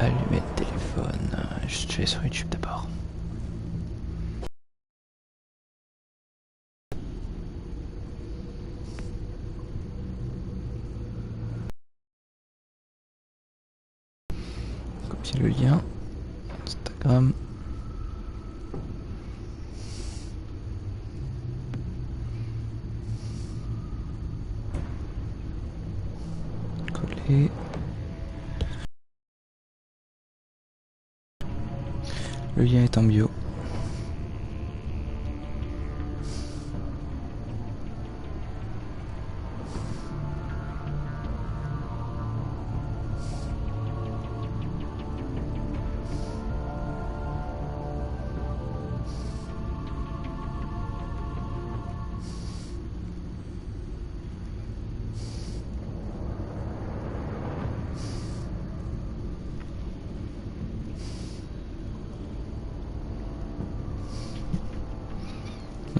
Allumer le téléphone. Je vais sur YouTube d'abord. Copier le lien. Instagram. Coller. Le lien est en bio.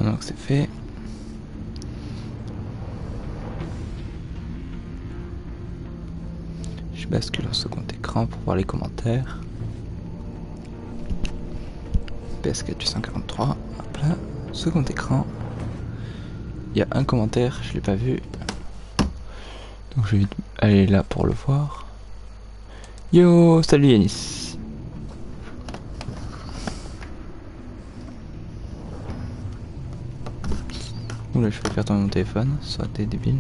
Maintenant que c'est fait, je bascule au second écran pour voir les commentaires. PS4 843, hop là, second écran. Il y a un commentaire, je l'ai pas vu. Donc je vais aller là pour le voir. Yo, salut Yanis. Oula, je vais faire tomber mon téléphone, ça aurait été débile.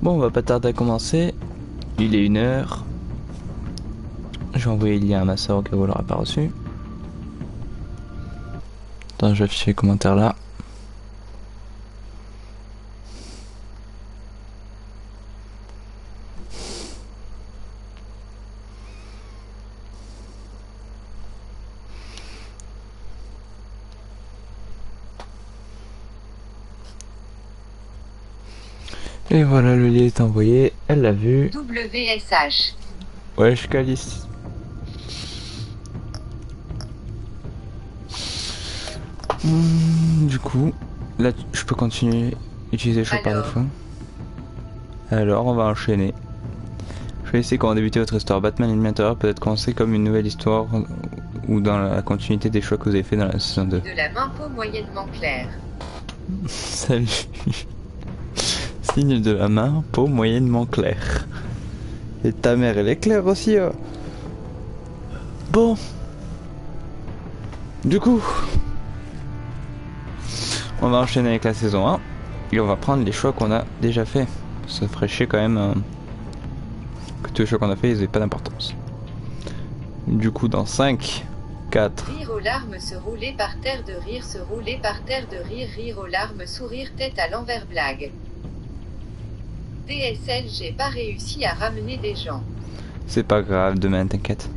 Bon, on va pas tarder à commencer. Il est 1h. Je vais envoyer le lien à ma soeur au cas où elle l'aura pas reçu. Attends, je vais afficher les commentaires là. Et voilà, le lien est envoyé, elle l'a vu. WSH. Ouais, je suis Calice. Du coup, là je peux continuer à utiliser Shop par défaut. Alors, on va enchaîner. Je vais essayer comment débuter votre histoire. Batman Eliminator peut être commencé comme une nouvelle histoire ou dans la continuité des choix que vous avez fait dans la saison 2. De la main peau moyennement claire. Salut. Signe de la main, peau moyennement claire. Et ta mère, elle est claire aussi. Bon. Du coup, on va enchaîner avec la saison 1. Et on va prendre les choix qu'on a déjà fait. Ça ferait chier quand même que tous les choix qu'on a fait, ils aient pas d'importance. Du coup, dans 5, 4... Rire aux larmes, se rouler par terre de rire, se rouler par terre de rire, rire aux larmes, sourire tête à l'envers blague. DSL, j'ai pas réussi à ramener des gens. C'est pas grave, demain, t'inquiète.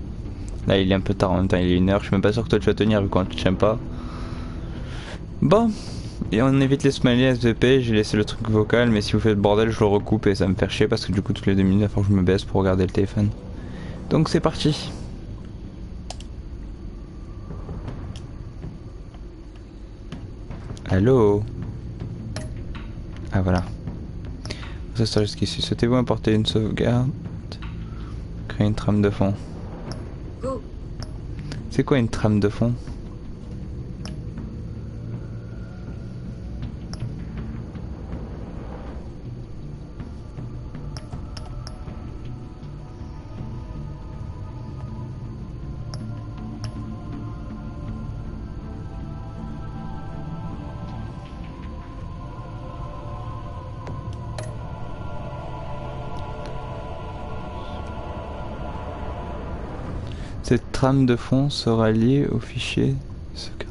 Là, il est un peu tard en même temps, il est 1h. Je suis même pas sûr que toi tu vas tenir vu qu'on te tient pas. Bon, et on évite les smileys SVP. J'ai laissé le truc vocal, mais si vous faites le bordel, je le recoupe et ça me fait chier parce que du coup, toutes les 2 minutes, il faut que je me baisse pour regarder le téléphone. Donc, c'est parti. Allô? Ah, voilà. Ça sera jusqu'ici. Souhaitez-vous importer une sauvegarde? Créer une trame de fond. Go. C'est quoi une trame de fond? Cette trame de fond sera liée au fichier secret.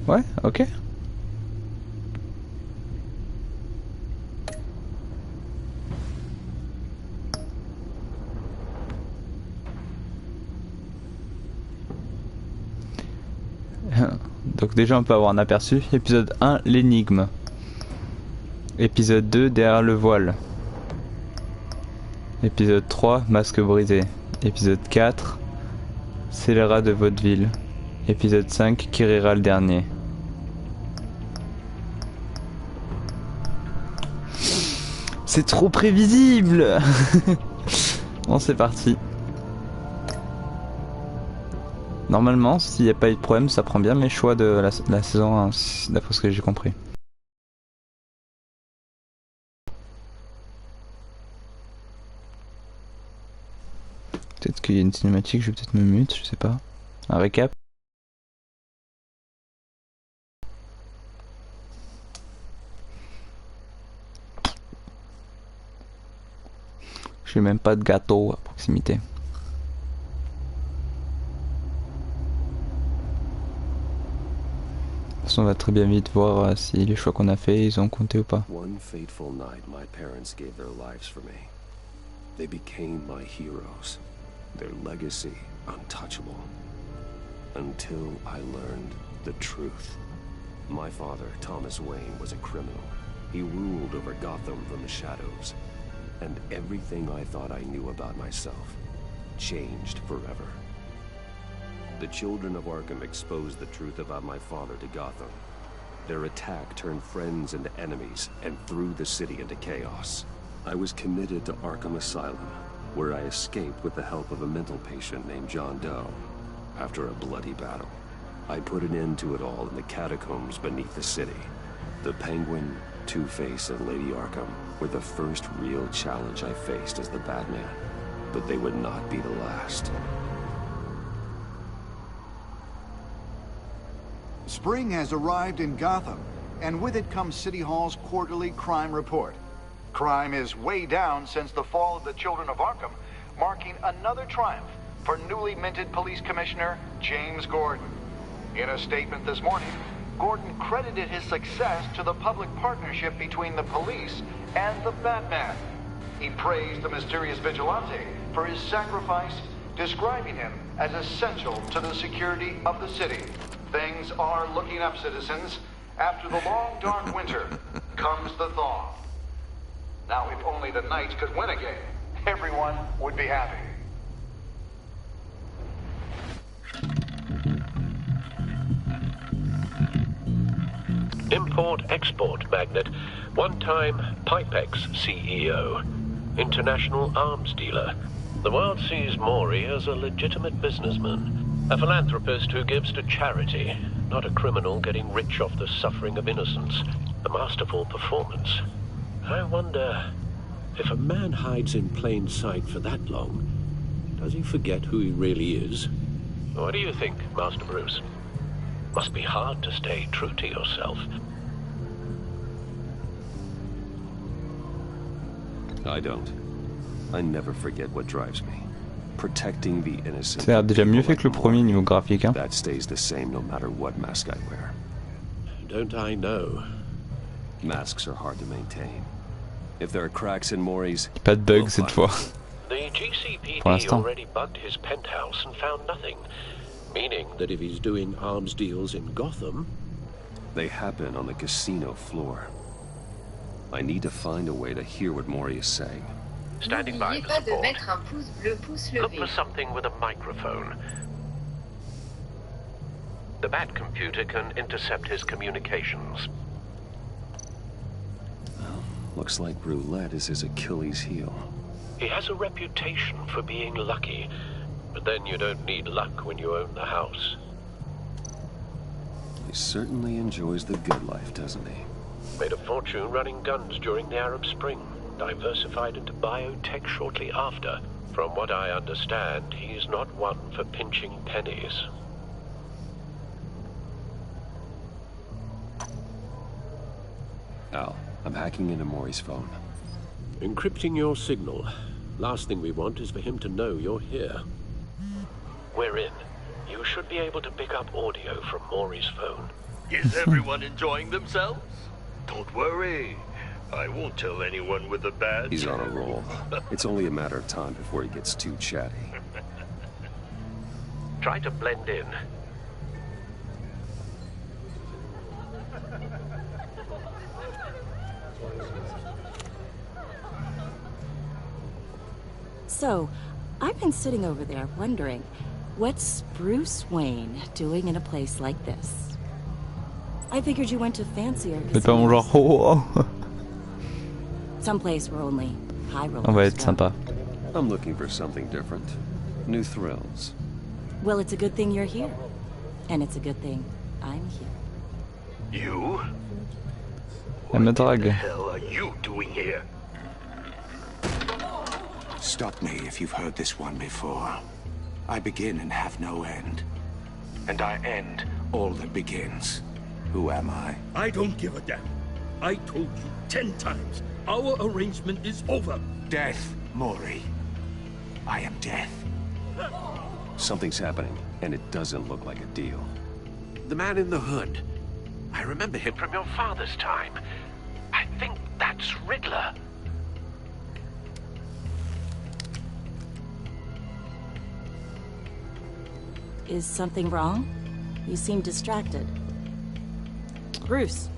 Ouais, ok. Donc déjà on peut avoir un aperçu. Épisode 1, l'énigme. Épisode 2, derrière le voile. Épisode 3, masque brisé. Épisode 4, scélérat de vaudeville. Épisode 5, qui rira le dernier. C'est trop prévisible. Bon, c'est parti. Normalement, s'il n'y a pas eu de problème, ça prend bien mes choix de la saison 1, d'après ce que j'ai compris. Peut-être qu'il y a une cinématique, je vais peut-être me mute, je sais pas. Un récap. J'ai même pas de gâteau à proximité. De toute façon, on va très bien vite voir si les choix qu'on a fait, ils ont compté ou pas. One fateful night, my parents gave their lives for me. They became my heroes. Their legacy untouchable. Until I learned the truth. My father, Thomas Wayne, was a criminal. He ruled over Gotham from the shadows. And everything I thought I knew about myself changed forever. The children of Arkham exposed the truth about my father to Gotham. Their attack turned friends into enemies and threw the city into chaos. I was committed to Arkham Asylum, where I escaped with the help of a mental patient named John Doe. After a bloody battle, I put an end to it all in the catacombs beneath the city. The Penguin, Two-Face, and Lady Arkham were the first real challenge I faced as the Batman, but they would not be the last. Spring has arrived in Gotham, and with it comes City Hall's quarterly crime report. Crime is way down since the fall of the Children of Arkham, marking another triumph for newly minted Police Commissioner James Gordon. In a statement this morning, Gordon credited his success to the public partnership between the police and the Batman. He praised the mysterious vigilante for his sacrifice, describing him as essential to the security of the city. Things are looking up, citizens. After the long, dark winter comes the thaw. Now, if only the Knights could win a game, everyone would be happy. Import-export magnate, one-time Pipex CEO, international arms dealer. The world sees Maury as a legitimate businessman, a philanthropist who gives to charity, not a criminal getting rich off the suffering of innocence. A masterful performance. I wonder, if a man hides in plain sight for that long, does he forget who he really is? What do you think, Master Bruce? Must be hard to stay true to yourself. I don't. I never forget what drives me. Protecting the innocent. Ça a déjà mieux fait que le premier niveau graphique, hein. That stays the same no matter what mask I wear. Don't I know? Masks are hard to maintain. If there are cracks in Maury's, Pas de bug cette fois. The GCPD already bugged his penthouse and found nothing. Meaning that if he's doing arms deals in Gotham... They happen on the casino floor. I need to find a way to hear what Maury is saying. Standing by N'oubliez for pas de support. mettre un pouce bleu, pouce Look levé. for something with a microphone. The Bat computer can intercept his communications. Well, looks like roulette is his Achilles heel. He has a reputation for being lucky, but then you don't need luck when you own the house. He certainly enjoys the good life, doesn't he? Made a fortune running guns during the Arab Spring. Diversified into biotech shortly after. From what I understand, he's not one for pinching pennies. Al, I'm hacking into Maury's phone. Encrypting your signal. Last thing we want is for him to know you're here. We're in. You should be able to pick up audio from Maury's phone. Is everyone enjoying themselves? Don't worry. I won't tell anyone with a badge. He's on a roll. It's only a matter of time before he gets too chatty. Try to blend in. So, I've been sitting over there wondering, what's Bruce Wayne doing in a place like this? I figured you went to fancier Faites pas mon genre. Oh, oh. someplace where only high rollers On va être go. sympa. I'm looking for something different. New thrills. Well, it's a good thing you're here. And it's a good thing I'm here. You? Elle me What the drague. hell are you doing here? Stop me if you've heard this one before. I begin and have no end. And I end all that begins. Who am I? I don't give a damn. I told you 10 times. Our arrangement is over. Death, Maury. I am death. Something's happening, and it doesn't look like a deal. The man in the hood. I remember him from your father's time. I think that's Riddler. Is something wrong? You seem distracted. Bruce.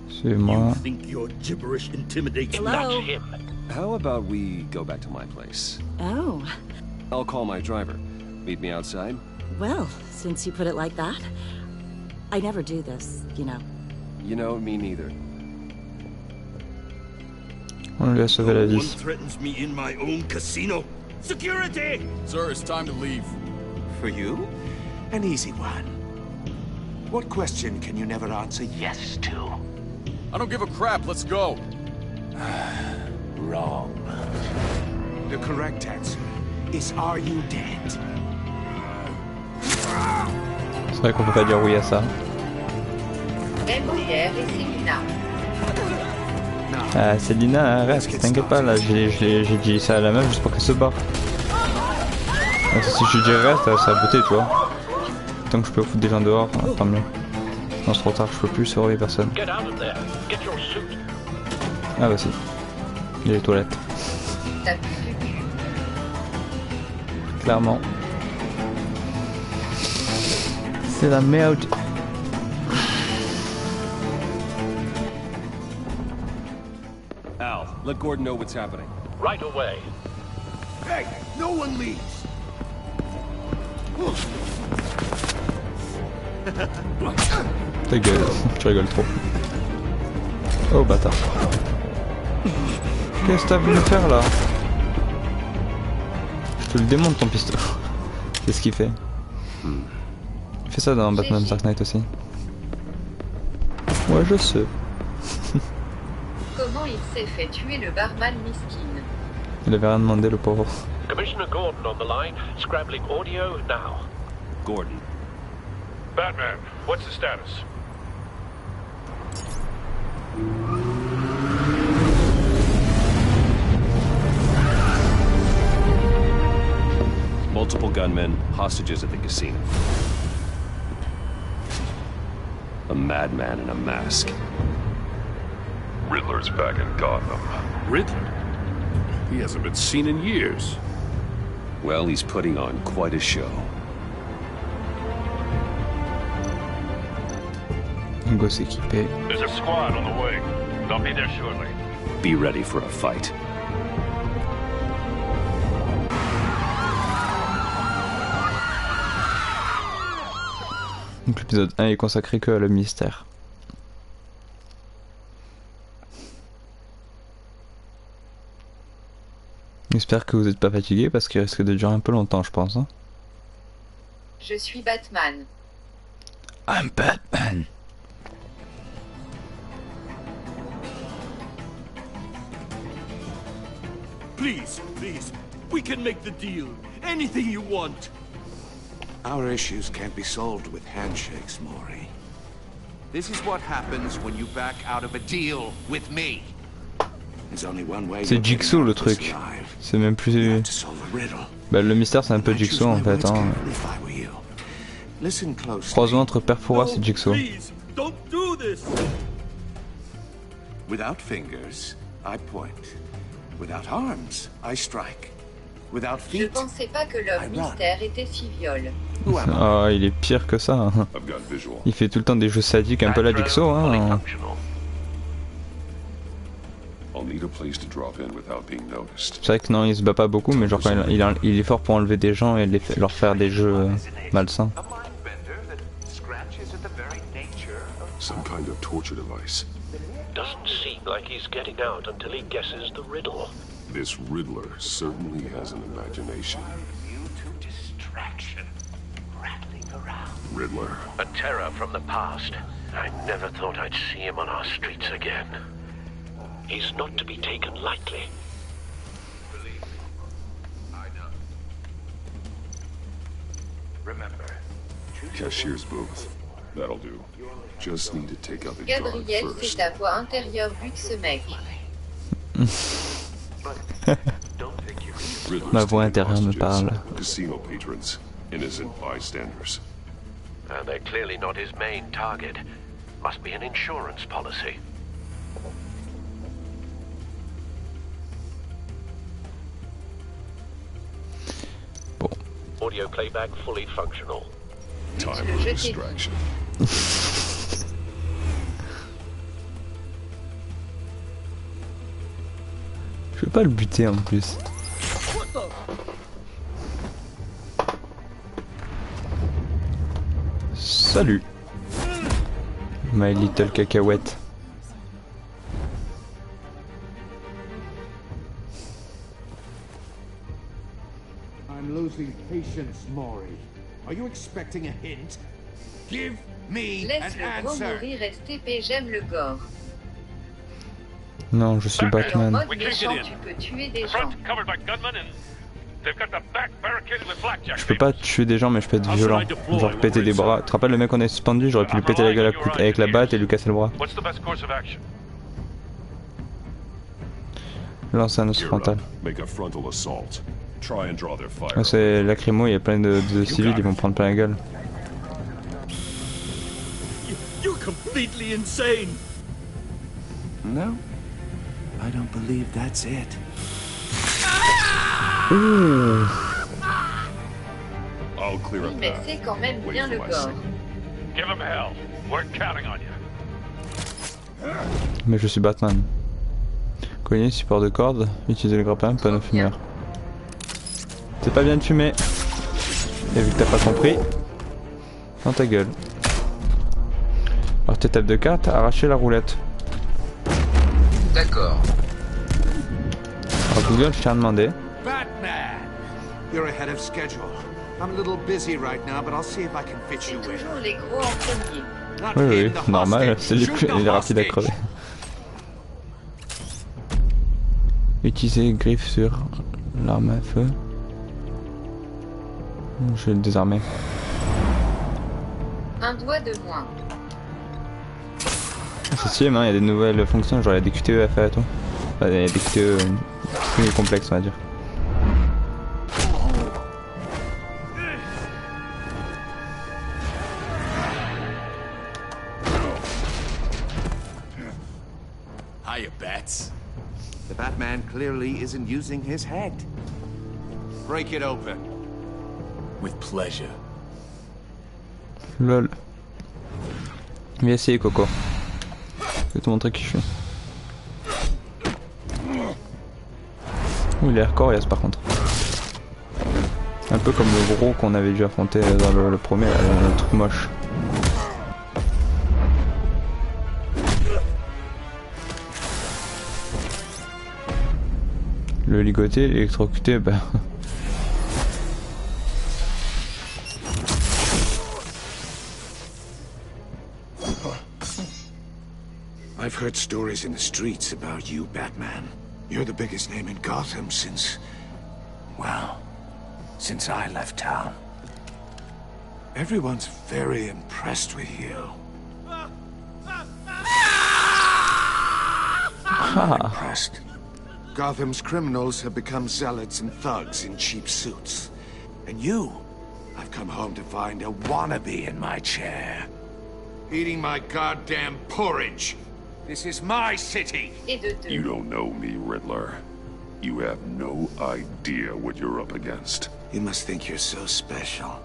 You Suis-moi. think your gibberish intimidates me? Hello? Not him. How about we go back to my place? Oh, I'll call my driver. Meet me outside? well, since you put it like that. I never do this, you know. You know, me neither. On lui a sauvé la No one vie. threatens me in my own casino. Security! Sir, it's time to leave. For you? An easy one. What question can you never answer yes to? I don't give a crap, let's go. Wrong. The correct answer is, are you dead? C'est vrai qu'on peut pas dire oui à ça. MDR et Célina. Ah, Célina, reste, t'inquiète pas, là, j'ai dit ça à la meuf juste pour qu'elle se barre. Donc, si je dis reste, ça va botter, tu vois. Tant que je peux foutre des gens dehors, tant mieux. Non, c'est trop tard, je peux plus surveiller personne. Get out of there. Get your suit. Ah bah si. Il y a les toilettes. Ça pue du cul. Clairement. C'est la merde. Al, let Gordon know what's happening. Right away. Hey, no one leaves. Ta gueule, tu rigoles trop. Oh bâtard. Qu'est-ce que t'as voulu faire là? Je te le démonte ton pistolet. C'est ce qu'il fait. Il fait ça dans Batman Dark Knight aussi. Ouais, je sais. Comment il s'est fait tuer le barman miskin? Il avait rien demandé, le pauvre. Commissioner Gordon on the line. Scrambling audio now. Gordon. Batman, what's the status? Multiple gunmen, hostages at the casino. A madman in a mask. Riddler's back in Gotham. Riddler? He hasn't been seen in years. Well, he's putting on quite a show. On go s'équiper. There's a squad on the way. They'll be there shortly. Be ready for a fight. Donc l'épisode 1 est consacré que à le mystère. J'espère que vous n'êtes pas fatigué parce qu'il risque de durer un peu longtemps, je pense. Hein. Je suis Batman. I'm Batman. Please, please. We can make the deal. Anything you want. Our issues can't be solved with handshakes, Maury. This is what happens when you back out of a deal with me. There's only one way. C'est Jigsaw le truc. C'est même plus. Bah, le mystère c'est un peu Jigsaw en fait. Hein. Croisement entre Perfora et Jigsaw. Please, don't do this. Without fingers, I point. Without arms, I strike. Without Je feet, pensais pas que l'homme mystère était si viol. who am I? Ah, il est pire que ça. Hein. I've got visual. Il fait tout le temps des jeux sadiques un peu la Jigsaw. Hein. Functional. I'll need a place to drop in without being noticed. C'est vrai que non, il se bat pas beaucoup, mais genre quand il est fort pour enlever des gens et leur faire des jeux malsains. Some kind of torture device. Doesn't seem like he's getting out until he guesses the riddle. This Riddler certainly has an imagination. Riddler. A terror from the past. I never thought I'd see him on our streets again. He's not to be taken lightly. Believe me, I know. Remember, Cashier's booth. That'll do. Just need to take out the Gabriel, guard c'est first. ta voix intérieure bute ce mec. Riddler's Ma voix taking intérieure me hostages, parle. Casino patrons, innocent bystanders. And they're clearly not his main target. Must be an insurance policy. Bon. Audio playback fully functional. Time for distraction. Je vais pas le buter en plus. Salut, my little cacahuète. I'm losing patience, Maury. Are you expecting a hint? Give me Laisse an le gros answer. mourir STP, j'aime le gore. Non, je suis Et en Batman. mode méchant, tu peux tuer des gens. Je peux pas tuer des gens, mais je peux être violent. Genre péter des bras. Tu te rappelles le mec qu'on a suspendu? J'aurais pu lui péter la gueule avec la batte et lui casser le bras. Lancer un os frontal. Make a frontal assault. Try and draw their fire. Ah, c'est lacrymo, il y a plein de civils, ils vont prendre plein la gueule. You're completely insane. No, I don't believe that's it. I'll clear Oui, up mais that. c'est quand même Wait bien for le my gore. signal. Give him hell. We're counting on you. Mais je suis Batman. Collier, support de corde, utiliser le grappin, panneau fumeur. C'est pas bien de fumer. Et vu que t'as pas compris, dans ta gueule. Alors tes tables de cartes, arracher la roulette. D'accord. Alors Google, je t'ai demandé. Batman! You're ahead of schedule. I'm a little busy right now, but I'll see if I can fit C'est you in. toujours les gros en premier. Not Oui, him, oui, the normal, hostage. c'est Shoot the les rapides à hostage. crever. Utiliser griffe sur l'arme à feu. Je vais le désarmer. Un doigt de moins. C'est stylé, hein, il y a des nouvelles fonctions, genre il y a des QTE à faire et tout. Enfin, il y a des QTE plus complexes, on va dire. Hiya, Bats. The Batman clearly isn't using his head. Break it open. With pleasure. Lol. Viens essayer, Coco. Je vais te montrer qui je suis. Ouh, il est coriace par contre. Un peu comme le gros qu'on avait dû affronter dans le premier, le truc moche. Le ligoté, l'électrocuté, bah... I've heard stories in the streets about you, Batman. You're the biggest name in Gotham since... well, since I left town. Everyone's very impressed with you. Impressed. Gotham's criminals have become zealots and thugs in cheap suits. And you, I've come home to find a wannabe in my chair. Eating my goddamn porridge. This is my city. Et de deux. You don't know me, Riddler. You have no idea what you're up against. You must think you're so special.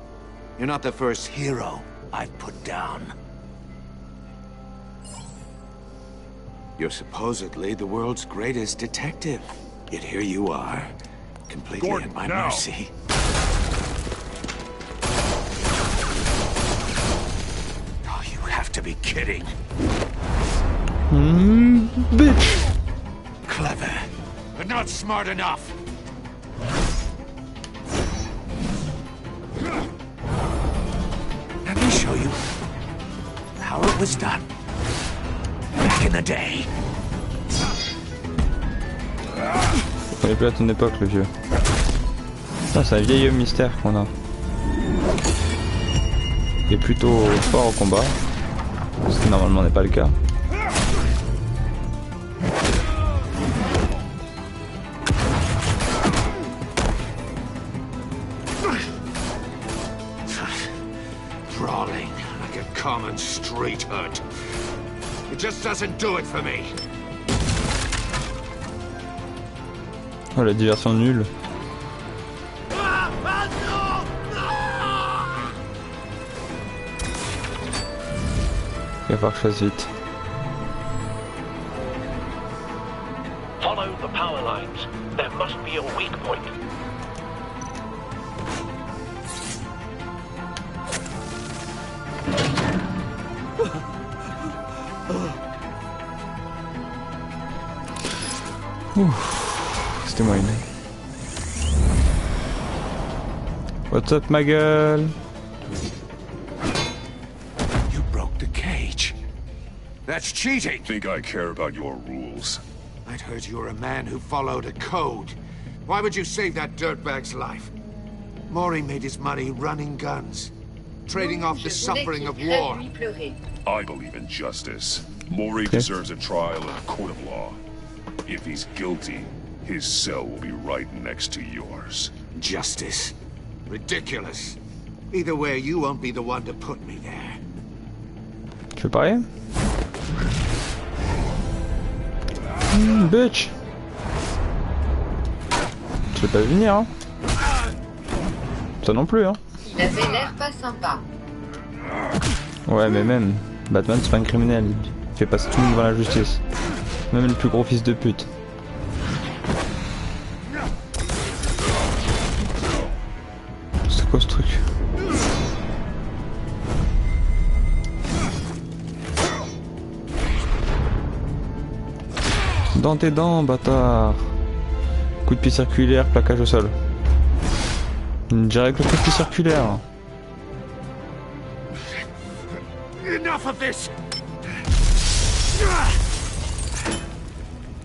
You're not the first hero I've put down. You're supposedly the world's greatest detective. Yet here you are, completely Gordon, at my now. mercy. Oh, you have to be kidding. Bitch. Clever, but not smart enough. Let me show you how it was done back in the day. On est plus à ton époque, le vieux. Ça, c'est un vieil homme mystère qu'on a. Il est plutôt fort au combat, ce qui normalement n'est pas le cas. Brawling like a common street hood. It just doesn't do it for me. Oh, la diversion nulle. Il va falloir que je fasse vite. Follow the power lines. There must be a weak point. C'était moyen. What's up, ma gueule? You broke the cage. That's cheating. Think I care about your rules? I'd heard you were a man who followed a code. Why would you save that dirtbag's life? Maury made his money running guns, trading off the suffering of war. I believe in justice. Maury deserves a trial in a court of law. If he's guilty, his cell will be right next to yours. Justice. Ridiculous. Either way, you won't be the one to put me there. Tu veux parier? Bitch! Tu veux pas venir, hein? Ça non plus, hein? Il avait l'air pas sympa. Ouais, mais même, Batman c'est pas un criminel, il fait passer tout le monde devant la justice. Même le plus gros fils de pute. C'est quoi ce truc? Dans tes dents, bâtard! Coup de pied circulaire, plaquage au sol. Direct le coup de pied circulaire. Enough of this!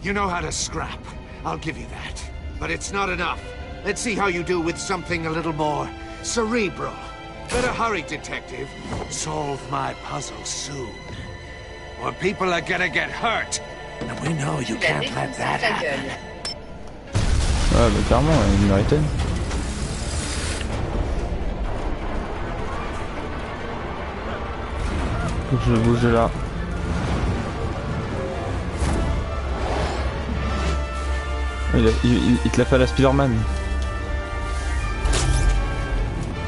You know how to scrap. I'll give you that. But it's not enough. Let's see how you do with something a little more cerebral. Better hurry, detective. Solve my puzzle soon. Or people are gonna get hurt. And we know you can't let that happen. Ouais, mais clairement, il méritait. Faut que je bouge de là. Il te l'a fait à la Spider-Man.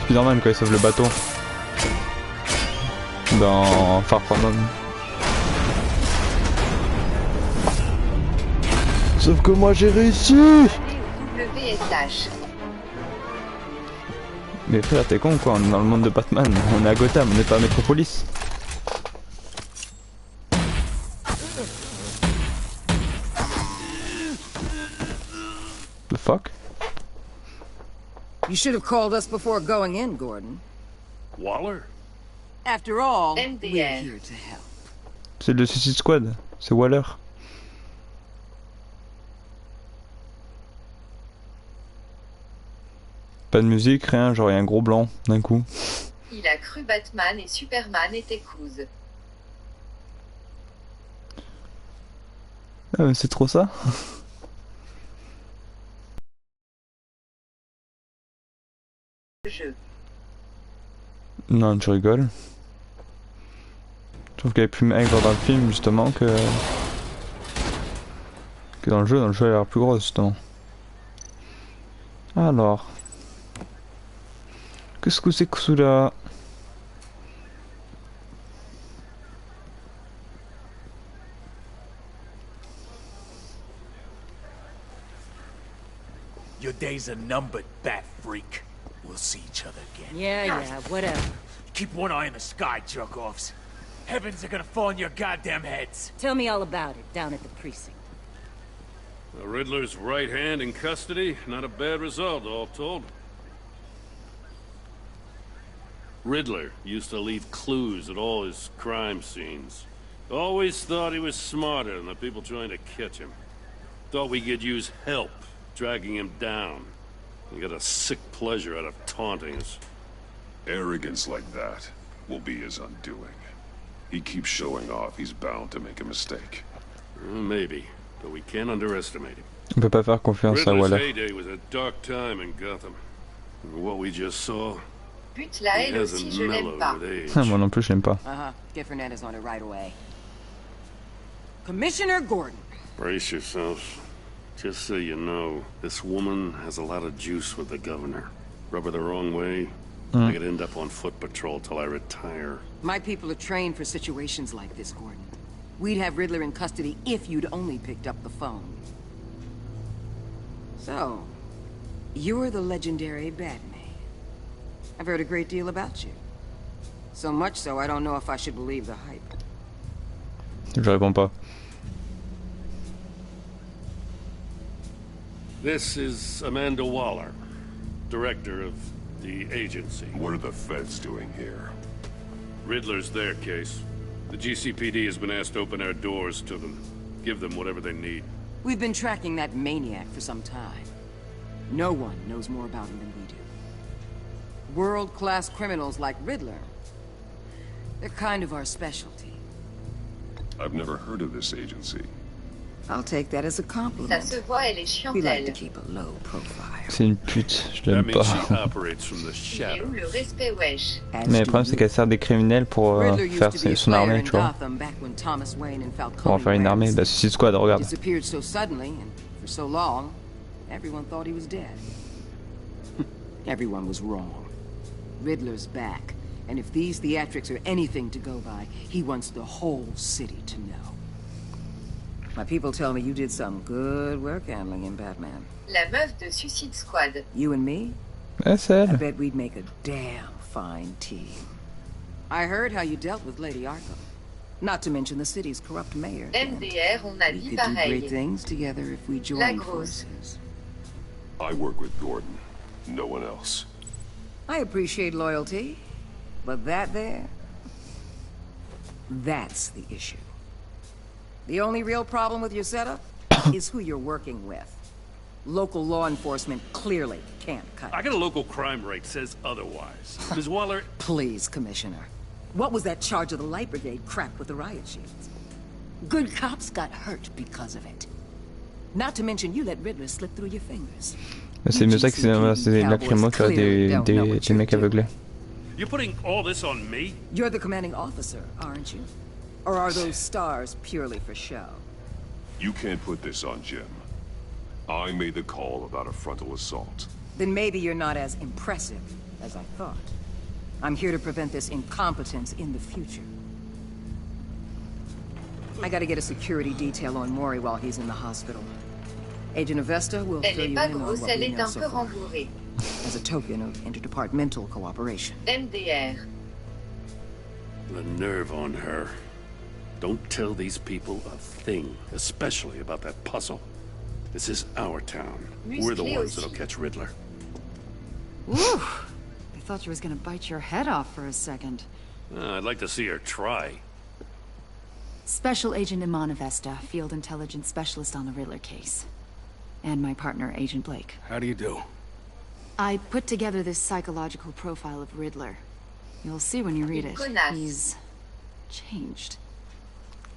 Spider-Man quand il sauve le bateau. Dans Far From Home. Sauf que moi j'ai réussi! WSH. Mais frère, t'es con quoi, on est dans le monde de Batman, on est à Gotham, on n'est pas à Metropolis. The fuck? You should have called us before going in, Gordon. Waller? After all, MDR. we're here to help. C'est le Suicide Squad, c'est Waller. Pas de musique, rien, genre il y a un gros blanc d'un coup. Il a cru Batman et Superman étaient cousins. Ah mais c'est trop ça. Jeu. Non, tu rigoles. Je trouve qu'elle est plus maigre dans le film justement que dans le jeu. Dans le jeu elle a l'air plus grosse justement. Alors. Qu'est-ce que c'est que cela? days are numbered, bat freak. We'll see each other again. Yeah, whatever. Keep one eye in the sky, jerk-offs. Heavens are gonna fall on your goddamn heads. Tell me all about it down at the precinct. The Riddler's right hand in custody. Not a bad result, all told. Riddler used to leave clues at all his crime scenes. Always thought he was smarter than the people trying to catch him. Thought we could use help, dragging him down. He got a sick pleasure out of taunting us. Arrogance like that will be his undoing. He keeps showing off, he's bound to make a mistake. Maybe, but we can't underestimate him. On peut pas faire confiance à Riddler's Waller. heyday was a dark time in Gotham. And what we just saw, But la he elle aussi, hasn't je l'aime mellowed pas. with age. Moi non plus, je l'aime pas. Get Fernandez on it right away. Commissioner Gordon. Brace yourselves. Just so you know, this woman has a lot of juice with the governor. Rub her the wrong way, I could end up on foot patrol till I retire. My people are trained for situations like this, Gordon. We'd have Riddler in custody if you'd only picked up the phone. So, you're the legendary Batman. I've heard a great deal about you. So much so, I don't know if I should believe the hype. Je réponds pas. This is Amanda Waller, director of the agency. What are the feds doing here? Riddler's their case. The GCPD has been asked to open our doors to them. Give them whatever they need. We've been tracking that maniac for some time. No one knows more about him than we do. World-class criminals like Riddler. They're kind of our specialty. I've never heard of this agency. I'll take that as a Ça compliment. se voit, elle est chiante, We like to elle. keep a low profile. C'est une pute, je That l'aime means pas. she operates from the Il est shadow. où le respect, wesh? Mais le problème c'est qu'elle sert des criminels pour Riddler used faire to be a son player armée, in tu vois. Gotham back when Thomas Wayne and Pour en Falcone faire une armée, ran. bah Suicide Squad, regarde. Disappeared so suddenly and for so long, everyone thought he was dead. Everyone was wrong. Riddler's back, and if these theatrics are anything to go by, he wants the whole city to know. My people tell me you did some good work handling him, Batman. La meuf de Suicide Squad. You and me? Ouais, c'est I elle. bet we'd make a damn fine team. I heard how you dealt with Lady Arkham. Not to mention the city's corrupt mayor. MDR, on a We dit could do great pareil. things together if we La joined grosse. forces. I work with Gordon, no one else. I appreciate loyalty, but that there, that's the issue. The only real problem with your setup is who you're working with. Local law enforcement clearly can't cut I it. got a local crime rate says otherwise. Ms. Waller, Please, Commissioner. What was that charge of the Light Brigade crap with the riot shields? Good cops got hurt because of it. Not to mention you let Riddler slip through your fingers. C'est mieux ça que c'est lacrymo que des mecs aveuglés. you're putting all this on me? You're the commanding officer, aren't you? Or are those stars purely for show? You can't put this on Jim. I made the call about a frontal assault. Then maybe you're not as impressive as I thought. I'm here to prevent this incompetence in the future. I gotta get a security detail on Maury while he's in the hospital. Agent Avesta will Elle fill est you pas in on grosse, what elle we est know un so peu far, rembourrée. as a token of interdepartmental cooperation. MDR. The nerve on her. Don't tell these people a thing, especially about that puzzle. This is our town. We're the Musclé ones aussi. that'll catch Riddler. Whew. I thought you was gonna bite your head off for a second. I'd like to see her try. Special Agent Iman Avesta, Field Intelligence Specialist on the Riddler case. And my partner, Agent Blake. How do you do? I put together this psychological profile of Riddler. You'll see when you read it. Connasse. He's changed.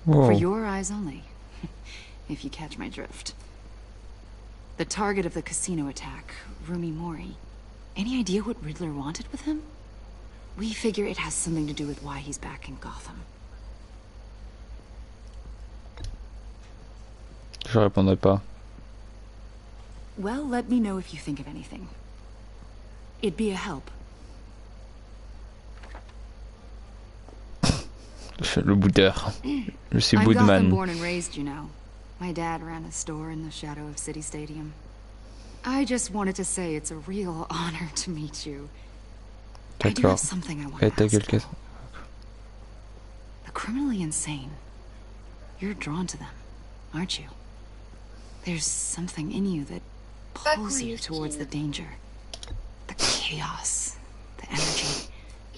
Wow. For your eyes only. If you catch my drift. The target of the casino attack, Rumi Mori. Any idea what Riddler wanted with him? We figure it has something to do with why he's back in Gotham. Je répondrai pas. Well, let me know if you think of anything. It'd be a help. Le boudeur. Je suis I'm Gotham Boudman. born and raised, you know. My dad ran a store in the shadow of City Stadium. I just wanted to say it's a real honor to meet you. I do have something I want to ask you. The criminally insane. You're drawn to them, aren't you? There's something in you that pulls you towards the danger. The chaos. The energy.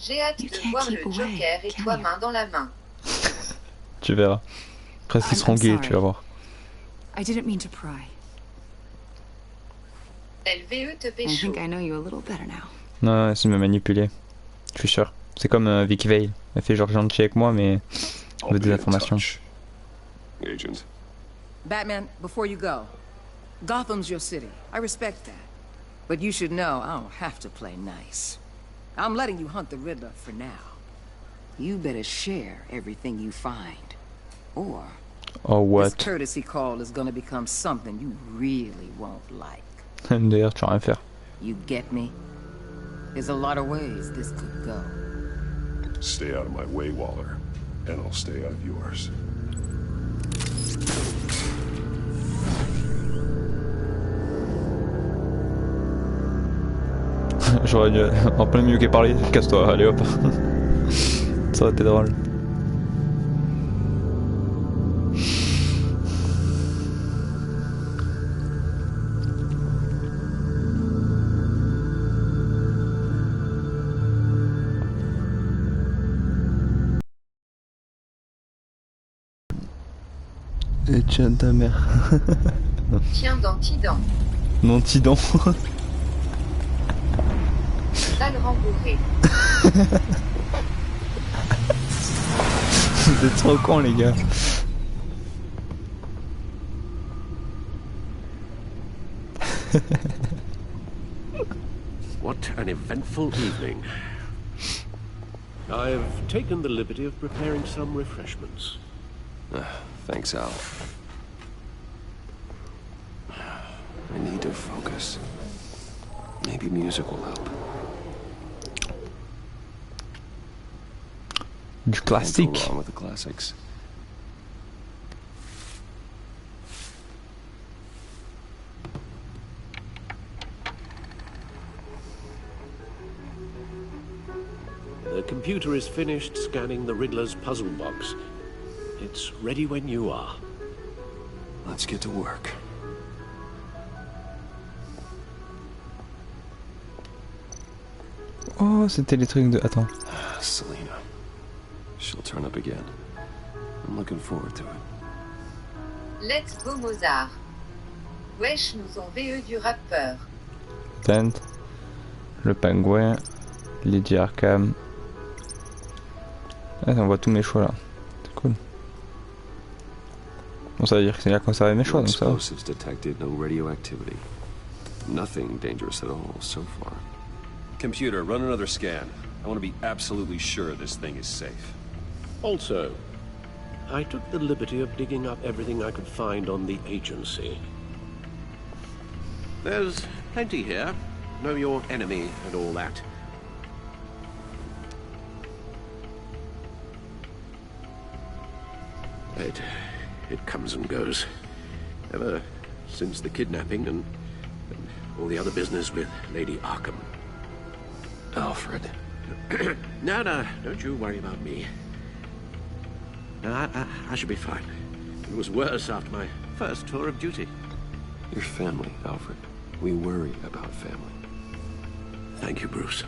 J'ai hâte de voir le Joker et toi main dans la main. Tu verras. Presque ils seront gays, tu vas voir. I didn't mean to pry. LVE te pécho. I think I know you a little better now. Non, essaie de me manipuler. Je suis sûr. C'est comme Vicky Vale. Elle fait genre gentil avec moi, mais elle veut des informations. Agent. Batman, before you go, Gotham's your city. I respect that. But you should know I don't have to play nice. I'm letting you hunt the Riddler for now. You better share everything you find. Or what? This courtesy call is gonna become something you really won't like. D'ailleurs, tu vas rien faire. You get me? There's a lot of ways this could go. Stay out of my way, Waller, and I'll stay out of yours. J'aurais dû en plein milieu qu'est parler, casse-toi, allez hop. Ça aurait été drôle. Et tiens ta mère. Tiens dans Tidan. Non Tidan. Sale rembourré. Vous êtes trop cons les gars. What an eventful evening. I've taken the liberty of preparing some refreshments. Thanks, Al. I need to focus. Maybe music will help. Du classique. Can't go wrong with the classics. The computer is finished scanning the Riddler's puzzle box. It's ready when you are. Let's get to work. Oh, c'était les trucs de... Attends. Selena. She'll turn up again. I'm looking forward to it. Let's go Mozart. Wesh, nous ont VE du rappeur. Tent. Le pingouin. Lady Arkham. Ah, on voit tous mes choix là. C'est cool. Bon, ça veut dire que c'est là qu'on savait mes choix, donc ça va. Explosives detected, no radioactivity. Nothing dangerous at all so far. Computer, run another scan. I want to be absolutely sure this thing is safe. Also, I took the liberty of digging up everything I could find on the agency. There's plenty here. Know your enemy and all that. It comes and goes. Ever since the kidnapping and all the other business with Lady Arkham. Alfred. No, don't you worry about me. No, I should be fine. It was worse after my first tour of duty. Your family, Alfred. We worry about family. Thank you, Bruce.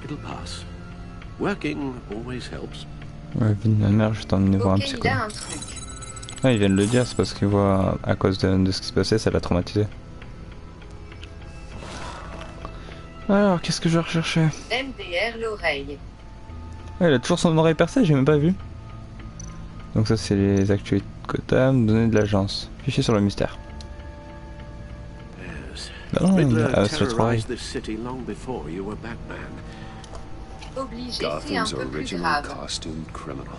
It'll pass. Working always helps. Ouais, ma mère, je t'en ai voir un petit coup. Ah, ils viennent le dire, c'est parce qu'ils voient à cause de ce qui se passait, ça l'a traumatisé. Alors, qu'est-ce que je vais rechercher? MDR l'oreille. Ouais, il a toujours son oreille percée, j'ai même pas vu. Donc ça, c'est les actualités de Gotham, données de l'agence. Fichier sur le mystère. Riddler terrorized this city long before you were Batman. Obligé, c'est un Gotham's peu plus original grave. costumed criminal.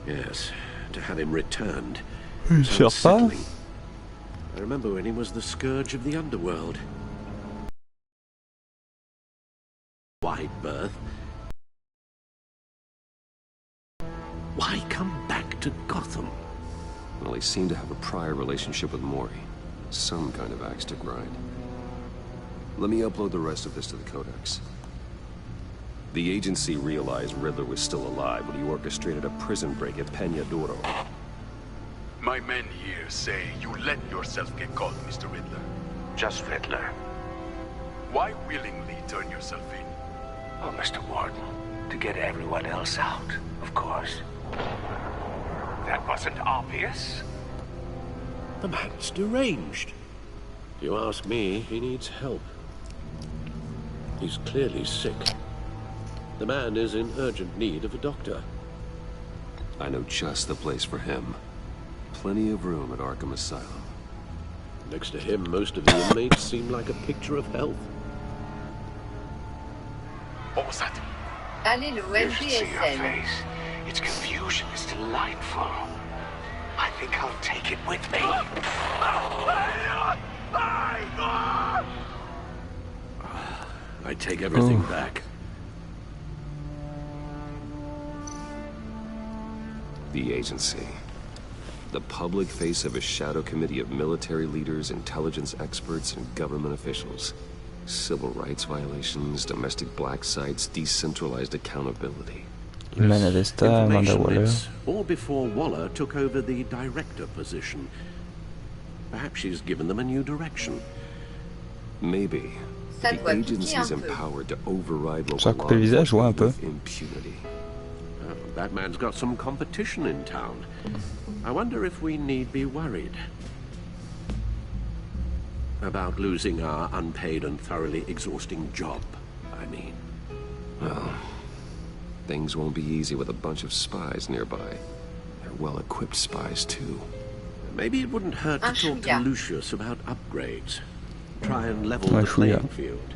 Yes, to have him returned. Sure pas. I remember when he was the scourge of the underworld. Wide berth. Why come back to Gotham? Well, he seemed to have a prior relationship with Maury. Some kind of axe to grind. Let me upload the rest of this to the Codex. The agency realized Riddler was still alive when he orchestrated a prison break at Peña Duro. My men here say you let yourself get caught, Mr. Riddler. Just Riddler. Why willingly turn yourself in? Oh, Mr. Warden, to get everyone else out, of course. That wasn't obvious. The man's deranged. If you ask me, he needs help. He's clearly sick. The man is in urgent need of a doctor. I know just the place for him. Plenty of room at Arkham Asylum. Next to him, most of the inmates seem like a picture of health. What was that? Allez, le You should see her OMGSN. face. Its confusion is delightful. I think I'll take it with me. I take everything back. The agency. The public face of a shadow committee of military leaders, intelligence experts, and government officials. Civil rights violations, domestic black sites, decentralized accountability. Humana Vesta, Amanda Information Waller. it's all before Waller took over the director position. Perhaps she's given them a new direction. Maybe. Ça The doit piquer agency's un peu. empowered to override Ça a local coupé le visage, ouais, un peu. with impunity. That man's got some competition in town. I wonder if we need be worried about losing our unpaid and thoroughly exhausting job, I mean. Well, things won't be easy with a bunch of spies nearby. They're well-equipped spies, too. Maybe it wouldn't hurt to talk to Chouïa. Lucius about upgrades. Try and level Un the chouïa. playing field.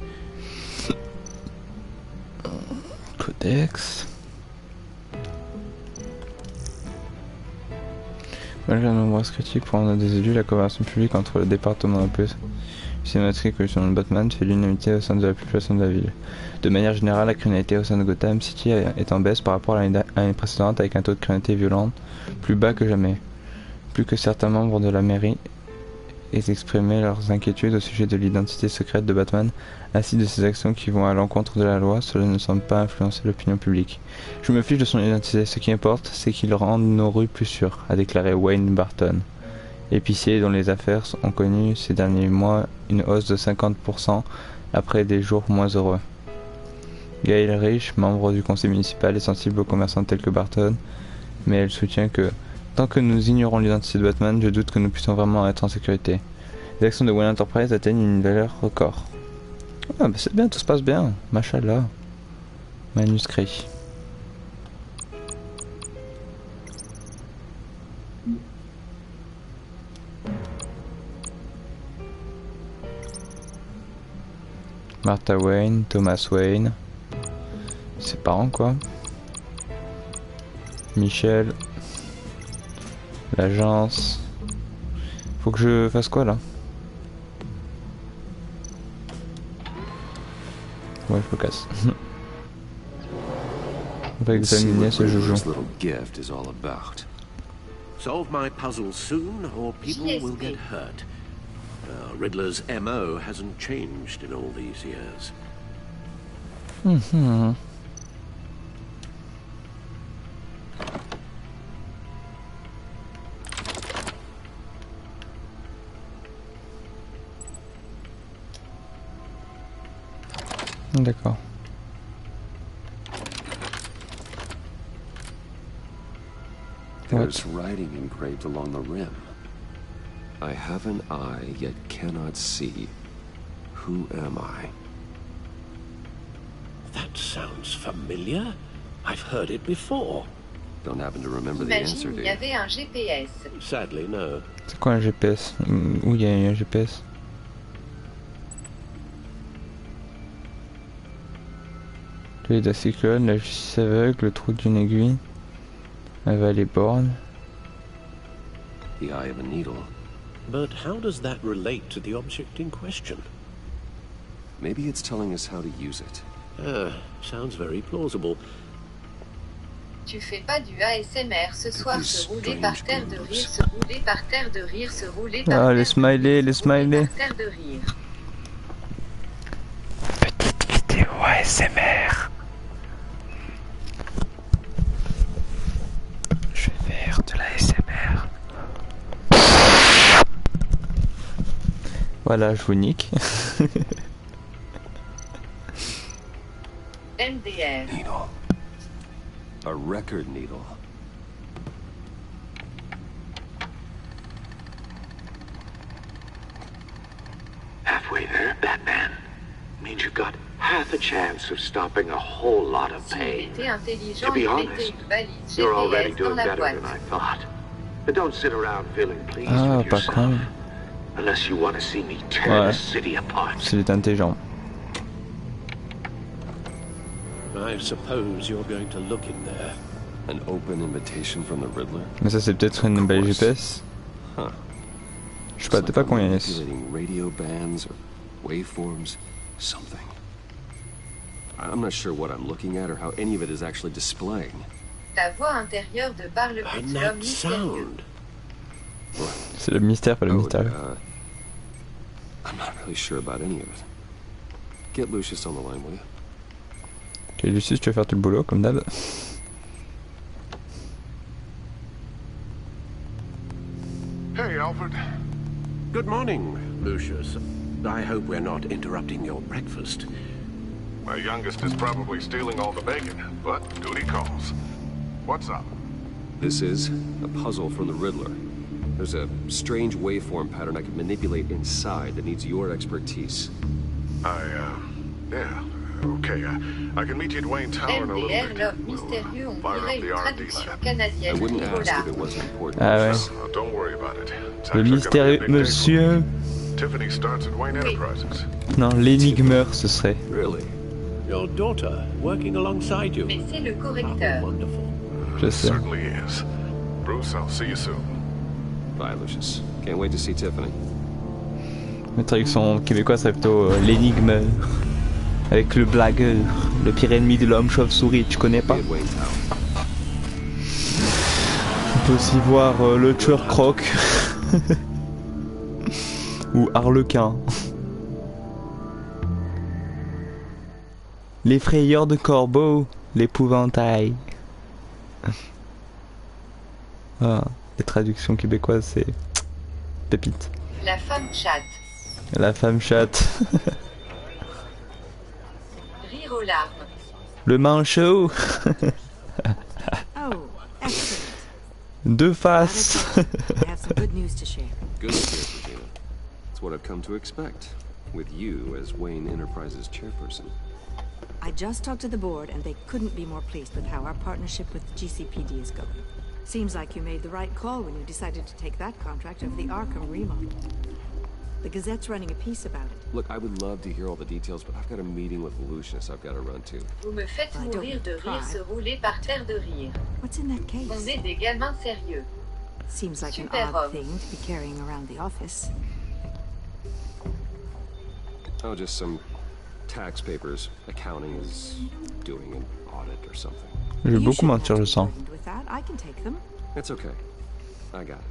Codex. Malgré de nombreuses critiques provenant des élus, la coopération publique entre le département de police cinématique et le journal Batman fait l'unanimité au sein de la population de la ville. De manière générale, la criminalité au sein de Gotham City est en baisse par rapport à l'année précédente avec un taux de criminalité violente plus bas que jamais. Plus que certains membres de la mairie aient exprimé leurs inquiétudes au sujet de l'identité secrète de Batman ainsi de ses actions qui vont à l'encontre de la loi, cela ne semble pas influencer l'opinion publique. Je me fiche de son identité, ce qui importe, c'est qu'il rende nos rues plus sûres, a déclaré Wayne Barton, épicier dont les affaires ont connu ces derniers mois une hausse de 50% après des jours moins heureux. Gail Rich, membre du conseil municipal, est sensible aux commerçants tels que Barton, mais elle soutient que tant que nous ignorons l'identité de Batman, je doute que nous puissions vraiment être en sécurité. Les actions de Wayne Enterprise atteignent une valeur record. Ah bah c'est bien, tout se passe bien, machallah. Manuscrit. Martha Wayne, Thomas Wayne. Ses parents quoi. Michel. L'agence. Faut que je fasse quoi là? Ouais, je me casse. On va examiner ce joujou. Solve my puzzle soon, or people will get hurt. Riddler's MO hasn't changed in all these years. D'accord. There's writing engraved along the rim. I have an eye, yet cannot see. Who am I? That sounds familiar. I've heard it before. Don't happen to remember the answer, Imagine, do il y you? avait un GPS. Sadly, no. C'est quoi un GPS? Où il y a un GPS? L'œil d'un cyclone, la justice aveugle, le trou d'une aiguille, un valet borgne. The eye of a needle. But how does that relate to the object in question? Maybe it's telling us how to use it. Sounds very plausible. Tu fais pas du ASMR ce soir, se rouler par terre de rire, se rouler par terre de rire, se rouler par terre de rire. Ah, les smileys, les smileys. Par terre de rire. Petite vidéo ASMR. Je vais faire de l'ASMR. Voilà, je vous nique. MDR. Needle. A record needle. Halfway there, Batman. Means you've got half a chance of stopping a whole lot of pain. To be honest, you're already doing better than I thought. But don't sit around feeling pleased with yourself. Unless you want to see me tear the city apart. C'est intelligent. I suppose you're going to look in there. An open invitation from the Riddler? Mais ça c'est peut-être une belle GPS. Huh. Je sais pas, t'es pas combien est-ce. Manipulating radio bands or waveforms, something. I'm not sure what I'm looking at or how any of it is actually displaying. Ta voix intérieure de par le petit homme mystérieux. C'est le mystère, pas le mystère. I'm not really sure about any of it. Get Lucius on the line, will you? Ok, Lucius, tu vas faire tout le boulot, comme d'hab. Hey, Alfred. Good morning, Lucius. I hope we're not interrupting your breakfast. My youngest is probably stealing all the bacon, but duty calls. What's up? This is a puzzle from the Riddler. There's a strange waveform pattern I can manipulate inside that needs your expertise. Yeah, okay. I can meet you at Wayne Tower in a little bit. We'll fire up the R&D lab. I wouldn't ask if it wasn't important. Ah ouais. Don't worry about it. Le mystérieux monsieur. Tiffany starts at Wayne Enterprises. Non, l'énigmeur, ce serait. Really? Your daughter working alongside you. Mais c'est le correcteur. Wonderful. Je sais. Certainly is. Bruce, I'll see you soon. Bye, Lucius. Can't wait to see Tiffany. La traduction québécoise serait plutôt l'énigmeur. Avec le blagueur, le pire ennemi de l'homme chauve-souris, tu connais pas? On peut aussi voir le tueur croc. Ou Harlequin. L'effrayeur de corbeau, l'épouvantail. Ah, les traductions québécoises, c'est pépite. La femme chatte. La femme chatte. Rire aux larmes. Le manchot. Oh, excellent. Deux faces. I have some good news to share. Good to hear, Regina. It's what I've come to expect, with you as Wayne Enterprises chairperson. I just talked to the board, and they couldn't be more pleased with how our partnership with GCPD is going. Seems like you made the right call when you decided to take that contract over the Arkham remodel. The Gazette's running a piece about it. Look, I would love to hear all the details, but I've got a meeting with Lucius I've got to run to. Vous me faites mourir de rire, se rouler par terre de rire. What's in that case? On est des gamins sérieux. Seems like Super an odd homme. thing to be carrying around the office. Oh, just some tax papers. Accounting is doing an audit or something. J'ai beaucoup mentir, je sens. With that, I can take them. It's okay. I got it.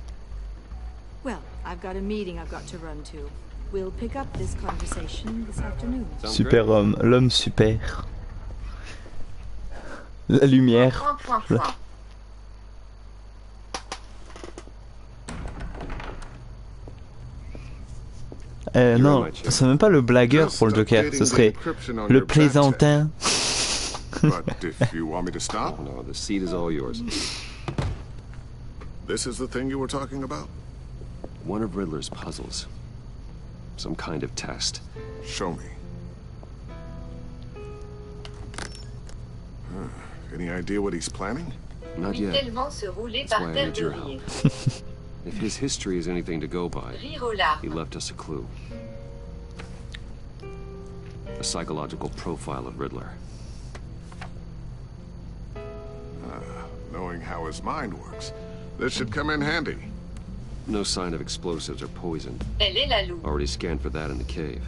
Well, I've got a meeting I've got to run to. We'll pick up this conversation this afternoon. Super homme, l'homme super. La lumière. Non, c'est même pas le blagueur pour le Joker, ce serait le plaisantin. But if you want me to stop? No, the seat is all yours. This is the thing you were talking about? One of Riddler's puzzles. Some kind of test. Show me. Any idea what he's planning? Not yet. Tellement se rouler That's par why I terre need de your rire. help. If his history is anything to go by, Rire aux larmes. he left us a clue. A psychological profile of Riddler. Knowing how his mind works, this should come in handy. No sign of explosives or poison. Elle est la loupe. Already scanned for that in the cave.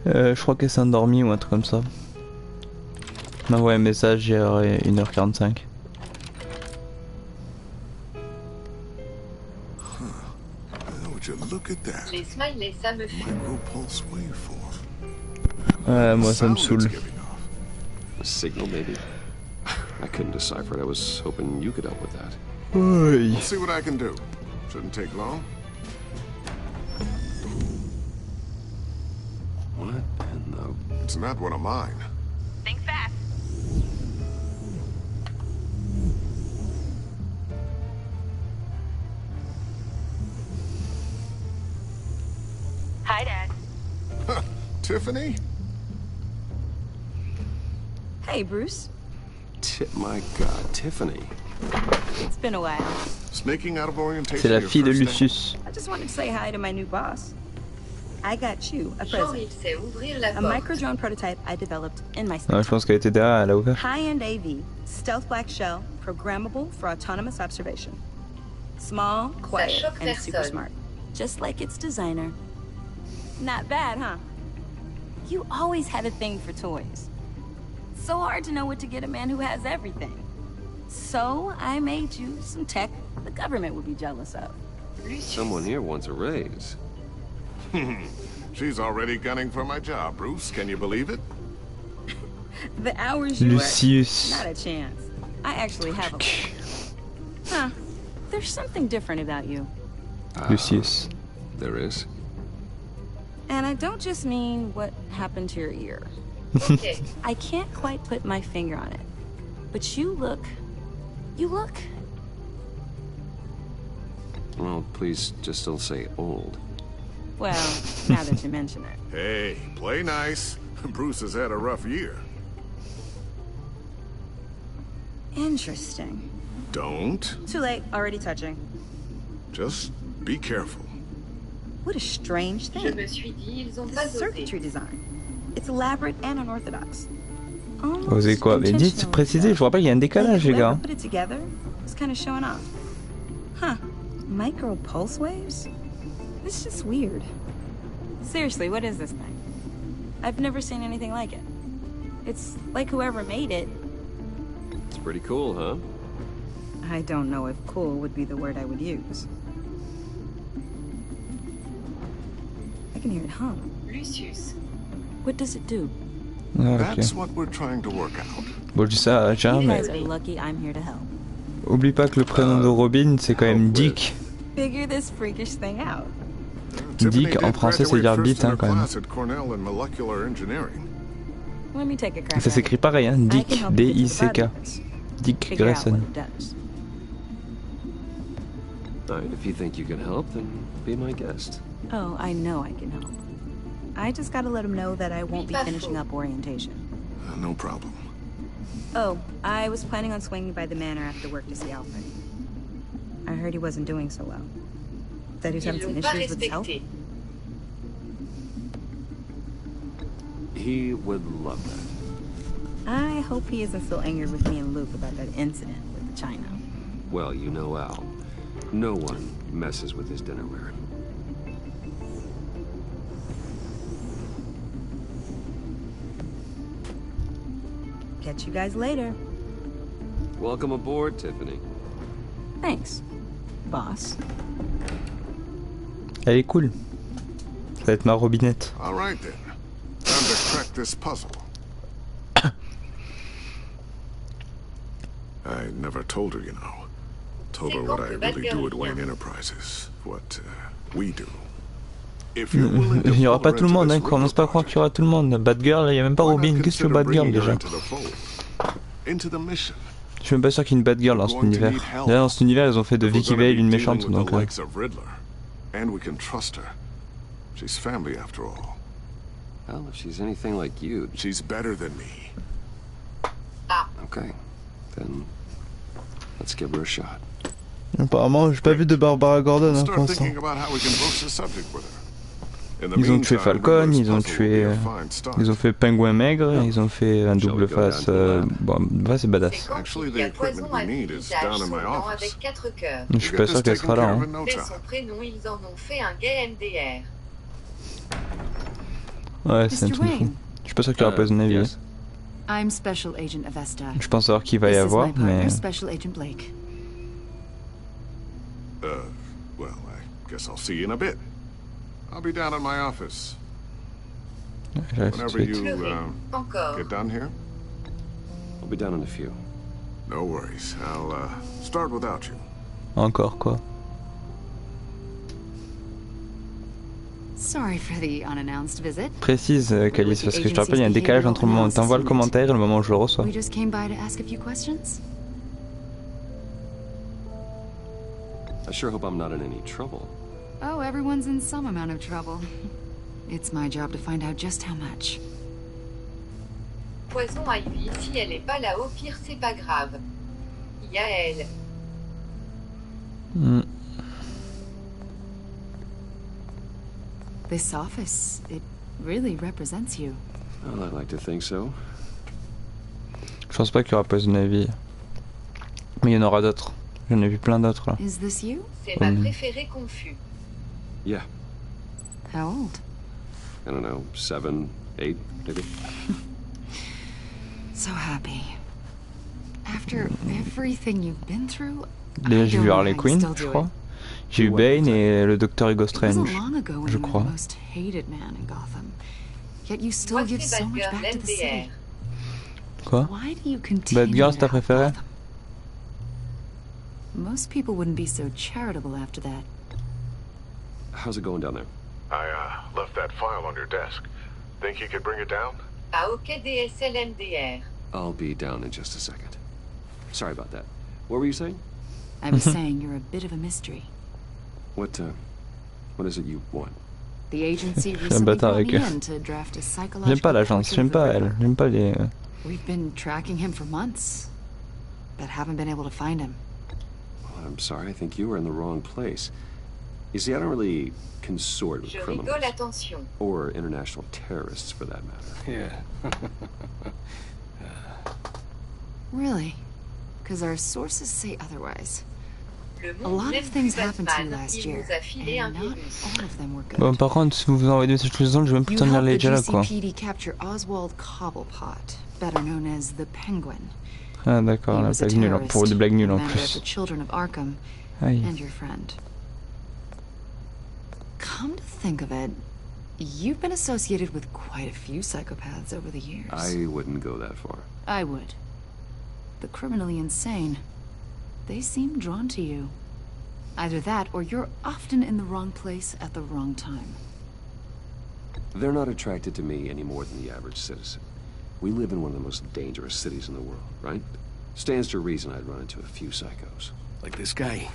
Je crois qu'elle s'est endormie ou un truc comme ça. M'envoie un message, j'ai 1h45. Les smileys, ça me fume. Ouais, moi ça me saoule. A signal, maybe. I couldn't decipher it. I was hoping you could help with that. Oui. I'll see what I can do. Shouldn't take long. What in the... It's not one of mine. Think fast. Hi, Dad. Tiffany? Hey, Bruce. My God, Tiffany. It's been a while. Sneaking out of orientation. C'est la fille de Lucius. I just wanted to say hi to my new boss. I got you a Jean, present. il sait ouvrir la A porte. micro-drone prototype I developed in my Ouais, je pense qu'elle était derrière, elle a ouvert. High-end AV, stealth black shell, programmable for autonomous observation. Small, quiet, choque and super personne. smart. Just like its designer. Not bad, huh? You always had a thing for toys. So hard to know what to get a man who has everything. So I made you some tech the government would be jealous of. Someone here wants a raise. She's already gunning for my job, Bruce. Can you believe it? The hours you Lucius. work, not a chance. I actually have a... Huh. There's something different about you. Lucius. There is. And I don't just mean what happened to your ear. Okay. I can't quite put my finger on it. But you look... Well, please just don't say old. Well, now that you mention it. Hey, play nice. Bruce has had a rough year. Interesting. Don't. Too late, already touching. Just be careful. What a strange Je thing. me suis dit, ils ont This pas is osé. circuitry design. It's elaborate and unorthodox. Osez quoi? Mais dites, précisez, je vois pas qu'il y a un décalage, les gars. Put it together, it's kind of showing off. Huh. Micro pulse waves? This is just weird. Seriously, what is this thing? I've never seen anything like it. It's like whoever made it. It's pretty cool, huh? I don't know if cool would be the word I would use. I can hear it hum. Lucius. What does it do? Ah, That's ok. what we're trying to work out. Bon, je dis ça à Jean, You mais guys are lucky I'm here to help. oublie pas que le prénom de Robin, c'est quand même Dick. Figure this freakish thing out. Dick en français, c'est dire bite, hein, quand même. Let me take a crack Ça at s'écrit it. pareil, hein. I can Dick, help you get to the D-I-C-K. bottom of this. Dick Figure out Grayson. what it does. Alright, if you think you can help, then be my guest. Oh, I know I can help. I just gotta let him know that I won't be finishing up orientation. No problem. Oh, I was planning on swinging by the manor after work to see Alfred. I heard he wasn't doing so well. That he was having Ils some l'ont pas issues with his health. respecté. He would love that. I hope he isn't still angered with me and Luke about that incident with China. Well, you know Al. No one messes with his dinnerware. Catch you guys later. Welcome aboard, Tiffany. Thanks, boss. Elle est cool. Ça va être ma Robinette. All right then. Time to crack this puzzle. I never told her, you know. Told her what I really do at Wayne Enterprises. What we do. If you're willing to Il y aura pull pas her tout le into monde, hein. this Commence pas à croire qu'il y aura tout le monde. Batgirl, il y a même pas Robin. Qu'est-ce que tu veux Batgirl déjà? into the fold, into the mission. Je suis même pas sûr qu'il y ait une Batgirl dans cet univers. Là, dans cet univers, ils ont fait de Vicky Vale une méchante, donc. And we can trust her. She's family after all. Well, if she's anything like you, she's better than me. Okay, then let's give her a shot. Apparemment, j'ai pas vu de Barbara Gordon hein, pour Start l'instant. thinking about how we can broach the subject with her. In the Ils ont tué meantime, Falcon, Riddler's ils ont puzzle will be tué, a fine start. ils ont fait Pingouin Maigre, ils ont fait un double face. Bon, bah c'est badass. Actually, the equipment we need is down in my office. Avec 4 cœurs. Je suis pas sûr qu'elle sera là. Hein. Dès son prénom, ils en ont fait un gay MDR. Ouais, c'est un truc fou. Je suis pas sûr qu'il y aura Poison Ivy. Yes. I'm Special Agent Avesta. Je pense savoir qui va y avoir, mais... Special Agent Blake. Well, I guess I'll see you in a bit. I'll be down in my office. Whenever you get done here. I'll be down in a few. No worries. I'll start without you. Encore quoi? Sorry for the unannounced visit. Précise, Calice, parce que je te rappelle, il y a un décalage entre le moment où t'envoies le commentaire et le moment où je le reçois. We just came by to ask a few questions. I sure hope I'm not in any trouble. Oh, everyone's in some amount of trouble. It's my job to find out just how much. Poison Ivy, si elle est pas là au pire, c'est pas grave. Yael. This office, it really represents you. Well, I'd like to think so. Je pense pas qu'il y aura Poison Ivy. Mais il y en aura d'autres. J'en ai vu plein d'autres là. Is this you? C'est ma préférée confus. Yeah. How old? I don't know, 7, 8, maybe. So happy. After everything you've been through, Déjà j'ai vu Harley Quinn, je crois. J'ai eu Bane et le Docteur Hugo Strange, je crois. Quoi? Batgirl, c'est ta préférée? Most people wouldn't be so charitable after that. How's it going down there? I left that file on your desk. Think you could bring it down? À OK DSL MDR. I'll be down in just a second. Sorry about that. What were you saying? I was saying you're a bit of a mystery. What is it you want? The agency recently brought me in to draft a psychological. J'aime pas l'agence, j'aime pas elle, j'aime pas les... We've been tracking him for months, but haven't been able to find him. Well, I'm sorry, I think you were in the wrong place. You see, I don't really consort with criminals. Or international terrorists, for that matter. Yeah. Really? Because our sources say otherwise. A lot of things happened to you last year, and not all of them were good. Bon, par contre, si vous vous envoyez des messages tous les ans, je vais même plus tenir les dialogues, quoi. GCPD capture Oswald Cobblepot, better known as the Penguin. Ah d'accord, la blague nulle, pour des blagues nulles en plus. Aïe. And your friend. Come to think of it, you've been associated with quite a few psychopaths over the years. I wouldn't go that far. I would. The criminally insane. They seem drawn to you. Either that, or you're often in the wrong place at the wrong time. They're not attracted to me any more than the average citizen. We live in one of the most dangerous cities in the world, right? Stands to reason I'd run into a few psychos. Like this guy.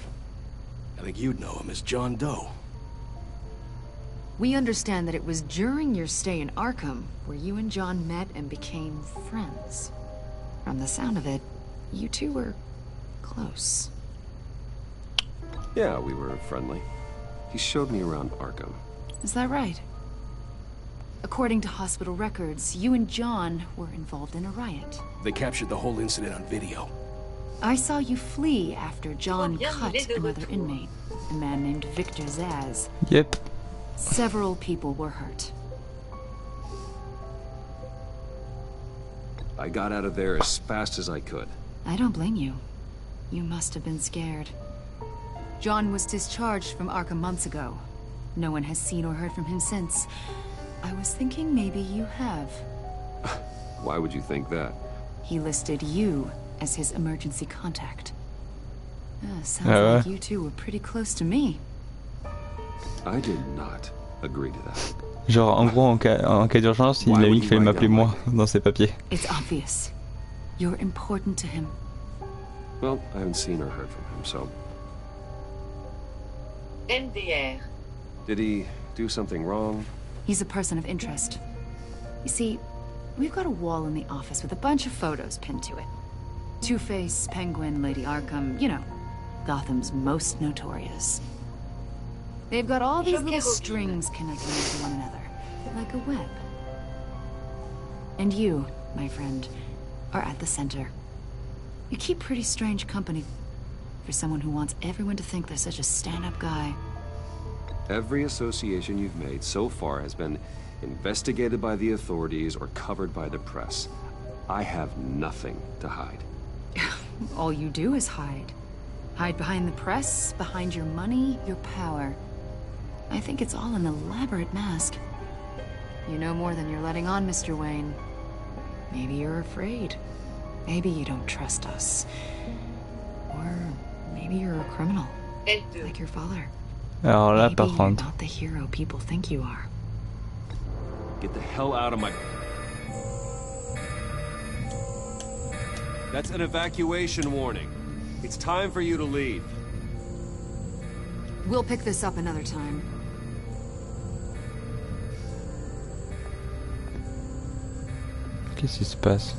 I think you'd know him as John Doe. We understand that it was during your stay in Arkham where you and John met and became friends. From the sound of it, you two were close. Yeah, we were friendly. He showed me around Arkham. Is that right? According to hospital records, you and John were involved in a riot. They captured the whole incident on video. I saw you flee after John cut another inmate, a man named Victor Zaz. Yep. Several people were hurt. I got out of there as fast as I could. I don't blame you. You must have been scared. John was discharged from Arkham months ago. No one has seen or heard from him since. I was thinking maybe you have. Why would you think that? He listed you as his emergency contact. Sounds like you two were pretty close to me. I did not agree to that. Genre, en gros, en cas d'urgence, il a mis qu'il fallait m'appeler moi dans ses papiers. It's obvious. You're important to him. Well, I haven't seen or heard from him, so... MDR. Did he do something wrong? He's a person of interest. You see, we've got a wall in the office with a bunch of photos pinned to it. Two-Face, Penguin, Lady Arkham, you know, Gotham's most notorious. They've got all these little strings connecting them to one another, like a web. And you, my friend, are at the center. You keep pretty strange company for someone who wants everyone to think they're such a stand-up guy. Every association you've made so far has been investigated by the authorities or covered by the press. I have nothing to hide. All you do is hide. Hide behind the press, behind your money, your power. I think it's all an elaborate mask. You know more than you're letting on, Mr. Wayne. Maybe you're afraid. Maybe you don't trust us. Or maybe you're a criminal. Like your father. Alors là, par Maybe you're contre. not the hero people think you are. Get the hell out of my... That's an evacuation warning. It's time for you to leave. We'll pick this up another time. Qu'est-ce qui se passe?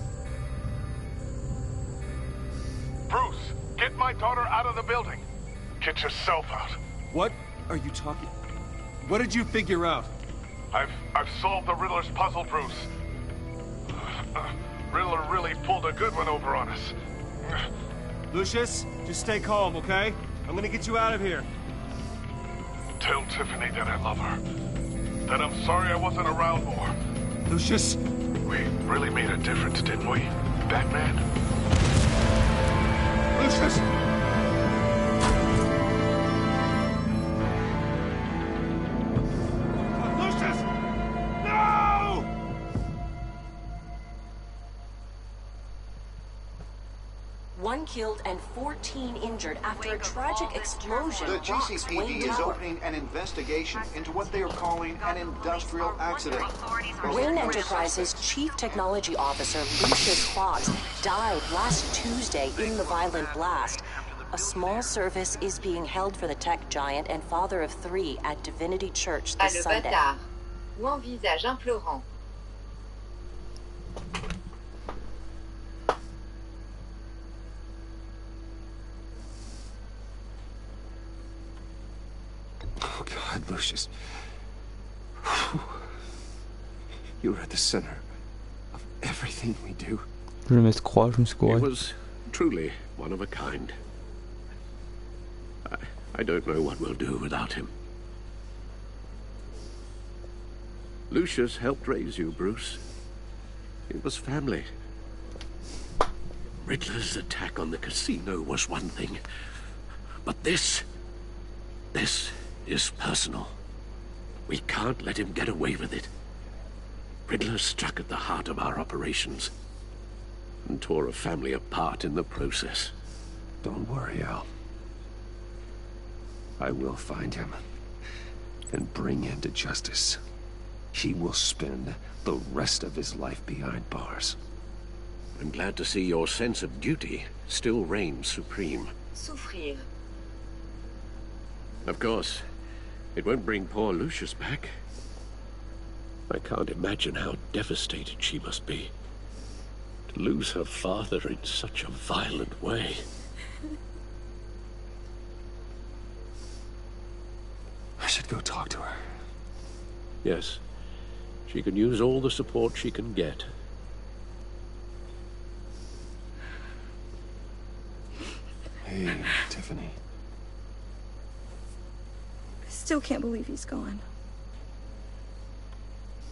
Bruce, get my daughter out of the building. Get yourself out. What are you talking... What did you figure out? I've solved the Riddler's puzzle, Bruce. Riddler really pulled a good one over on us. Lucius, just stay calm, okay? I'm gonna get you out of here. Tell Tiffany that I love her. That I'm sorry I wasn't around more. Lucius! We really made a difference, didn't we, Batman? Lucius! Lucius! No! One killed and 14 injured after a tragic explosion. The rocks GCPD Wayne is Tower. opening an investigation into what they are calling an industrial accident. Wayne Enterprises' chief technology officer, Lucius Fox, died last Tuesday in the violent blast. A small service is being held for the tech giant and father of 3 at Divinity Church Ah, this le Sunday. bâtard. Ou en visage implorant. Oh God, Lucius. You're at the center of everything we do. Je me mets croix, je me suis He couru. was truly one of a kind. I don't know what we'll do without him. Lucius helped raise you, Bruce. It was family. Riddler's attack on the casino was one thing. But this is personal. We can't let him get away with it. Riddler struck at the heart of our operations and tore a family apart in the process. Don't worry, Al. I will find him and bring him to justice. He will spend the rest of his life behind bars. I'm glad to see your sense of duty still reigns supreme. Souffrir. Of course, it won't bring poor Lucius back. I can't imagine how devastated she must be. To lose her father in such a violent way. I should go talk to her. Yes, she can use all the support she can get. Hey, Tiffany. I still can't believe he's gone.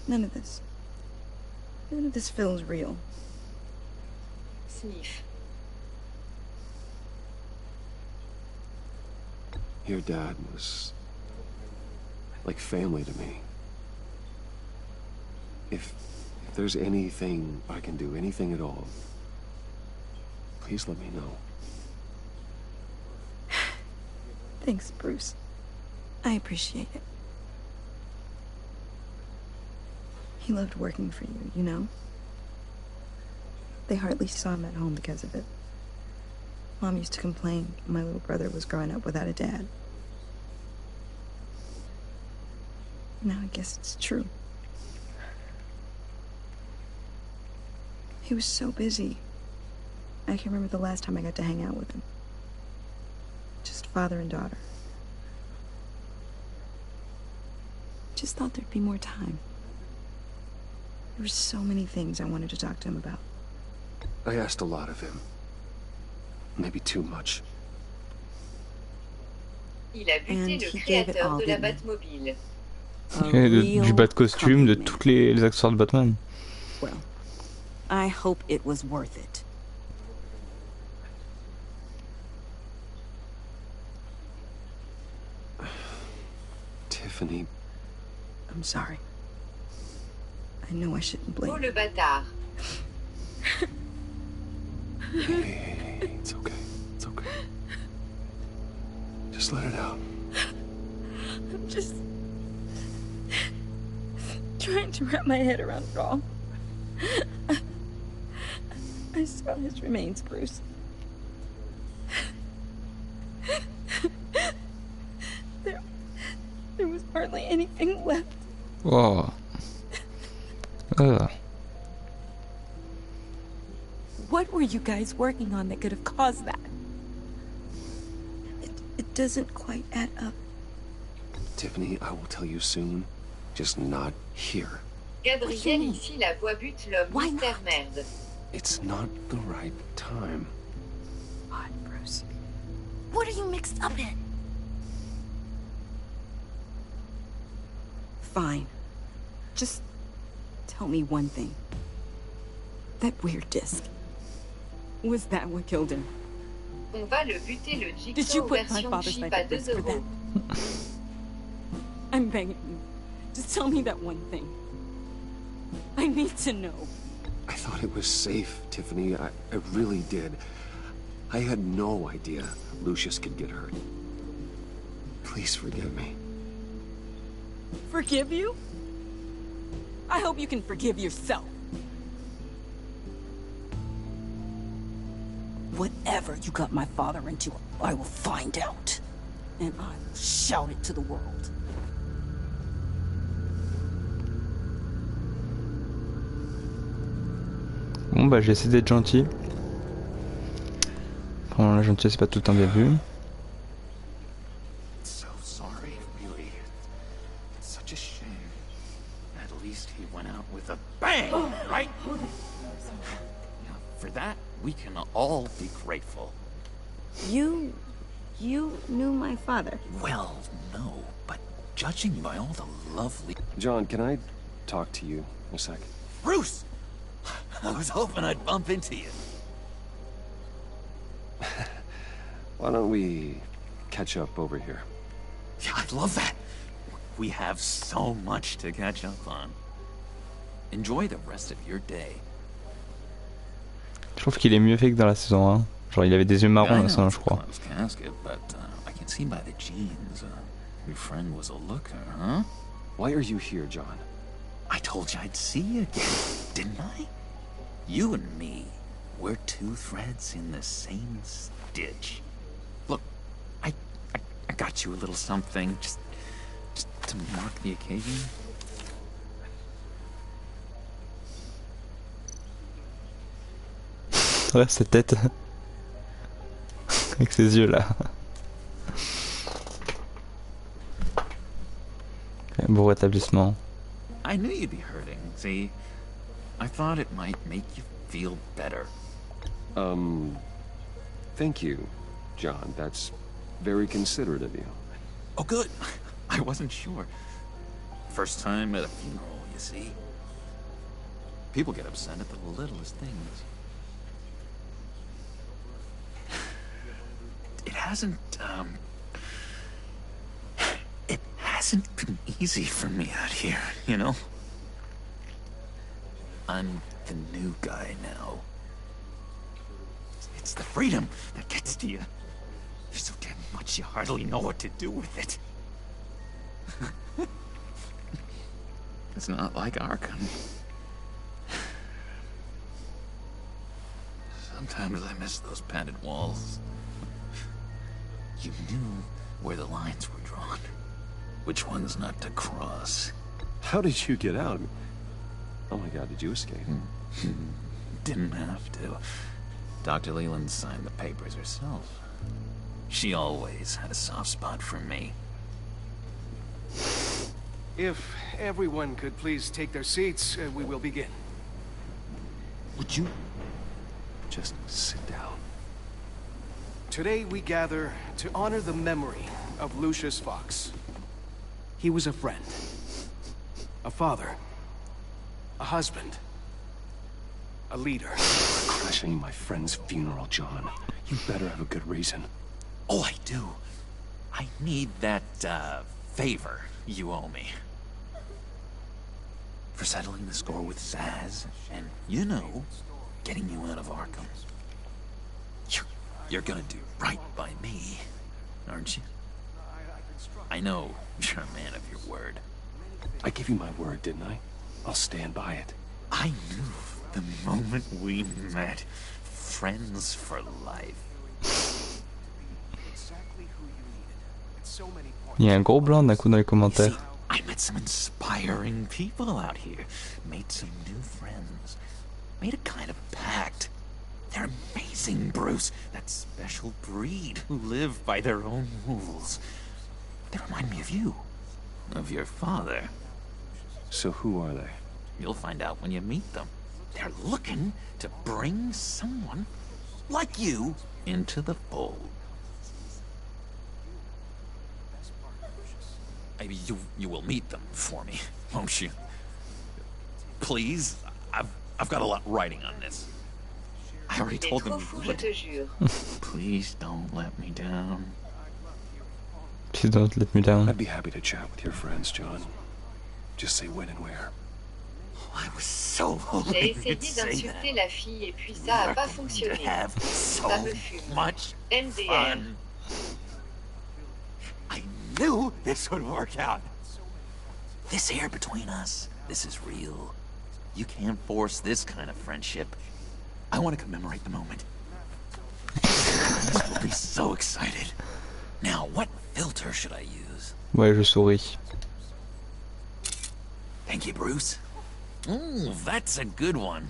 None of this feels real. Sniff. Your dad was like family to me. If there's anything I can do, anything at all, please let me know. Thanks, Bruce. I appreciate it. He loved working for you, you know? They hardly saw him at home because of it. Mom used to complain my little brother was growing up without a dad. Now I guess it's true. He was so busy. I can remember the last time I got to hang out with him. Just father and daughter. Just thought there'd be more time. There were so many things I wanted to talk to him about. I asked a lot of him. Maybe too much. Il a buté le créateur de la Batmobile. Du bas de costume, de toutes les accessoires de Batman. Well, I hope it was worth it. Tiffany. I'm sorry. I know I shouldn't blame Oh, le bâtard. Hey, it's okay. It's okay. Just let it out. I'm just trying to wrap my head around it all. I saw his remains, Bruce. There was hardly anything left. Whoa. Ugh. What were you guys working on that could have caused that? It doesn't quite add up. Tiffany, I will tell you soon. Just not here. Gabriel, ici, la voix bute l'homme. Mystère merde. It's not the right time. What, Bruce? What are you mixed up in? Fine. Just tell me one thing. That weird disc. Was that what killed him? On va le buter le Did you jigsaw put my version father's cheap life à at risk 2 for that? euros. I'm begging you. Just tell me that one thing. I need to know. I thought it was safe, Tiffany. I really did. I had no idea Lucius could get hurt. Please forgive me. Forgive you? I hope you can forgive yourself. Whatever you got my father into, I will find out. And I will shout it to the world. Bon bah j'essaie d'être gentil. Vraiment la gentillesse c'est pas tout le temps bien vu. So sorry, really. It's such a shame. At least he went out with a bang, right? Now, for that, we can all be grateful. You knew my father? Well, no, but judging by all the lovely... John, can I talk to you a sec? Bruce! I was hoping I'd bump into you. Why don't we catch up over here? Yeah, I'd love that. We have so much to catch up on. Enjoy the rest of your day. Je trouve qu'il est mieux fait que dans la saison 1. Genre il avait des yeux marrons dans la saison 1 je crois. Casket, but I can see by the jeans. Your friend was a looker, huh? Why are you here, John? I told you I'd see you again, didn't I? You and me, we're two threads in the same stitch. Look, I got you a little something, just to mark the occasion. Ouais, cette tête. Avec ses yeux là. Bon rétablissement. I knew you'd be hurting, see? I thought it might make you feel better. Thank you, John. That's very considerate of you. Oh, good. I wasn't sure. First time at a funeral, you see? People get upset at the littlest things. It hasn't been easy for me out here, you know? I'm the new guy now. It's the freedom that gets to you. There's so damn much you hardly know what to do with it. It's not like Arkham. Sometimes I miss those padded walls. You knew where the lines were drawn. Which ones not to cross. How did you get out? Oh my god, did you escape? Didn't have to. Dr. Leland signed the papers herself. She always had a soft spot for me. If everyone could please take their seats, we will begin. Would you just sit down? Today we gather to honor the memory of Lucius Fox. He was a friend, a father, a husband, a leader. Crashing my friend's funeral, John. You better have a good reason. Oh, I do. I need that, favor you owe me. For settling the score with Zaz, and, you know, getting you out of Arkham. You're gonna do right by me, aren't you? I know you're a man of your word. I gave you my word, didn't I? I'll stand by it. I knew the moment we met. Friends for life. Il y a un gros blanc d'un coup dans les commentaires. I met some inspiring people out here. Made some new friends. Made a kind of pact. They're amazing, Bruce. That special breed who live by their own rules. They remind me of you. Of your father. So who are they? You'll find out when you meet them. They're looking to bring someone like you into the fold. Maybe you will meet them for me, won't you? Please, I've got a lot writing on this. I already told them you would. Please don't let me down. Please don't let me down. I'd be happy to chat with your friends, John. Just say when and where. Oh, I was so hoping J'ai you'd essayé say d'insulter that. la fille et puis ça a pas fonctionné. Have so Ça me fume. much MDR. fun. I knew this would work out. This here between us, this is real. You can't force this kind of friendship. I want to commemorate the moment. We'll be so excited. Now, what filter should I use? Ouais, je souris. Thank you, Bruce. Ooh, that's a good one.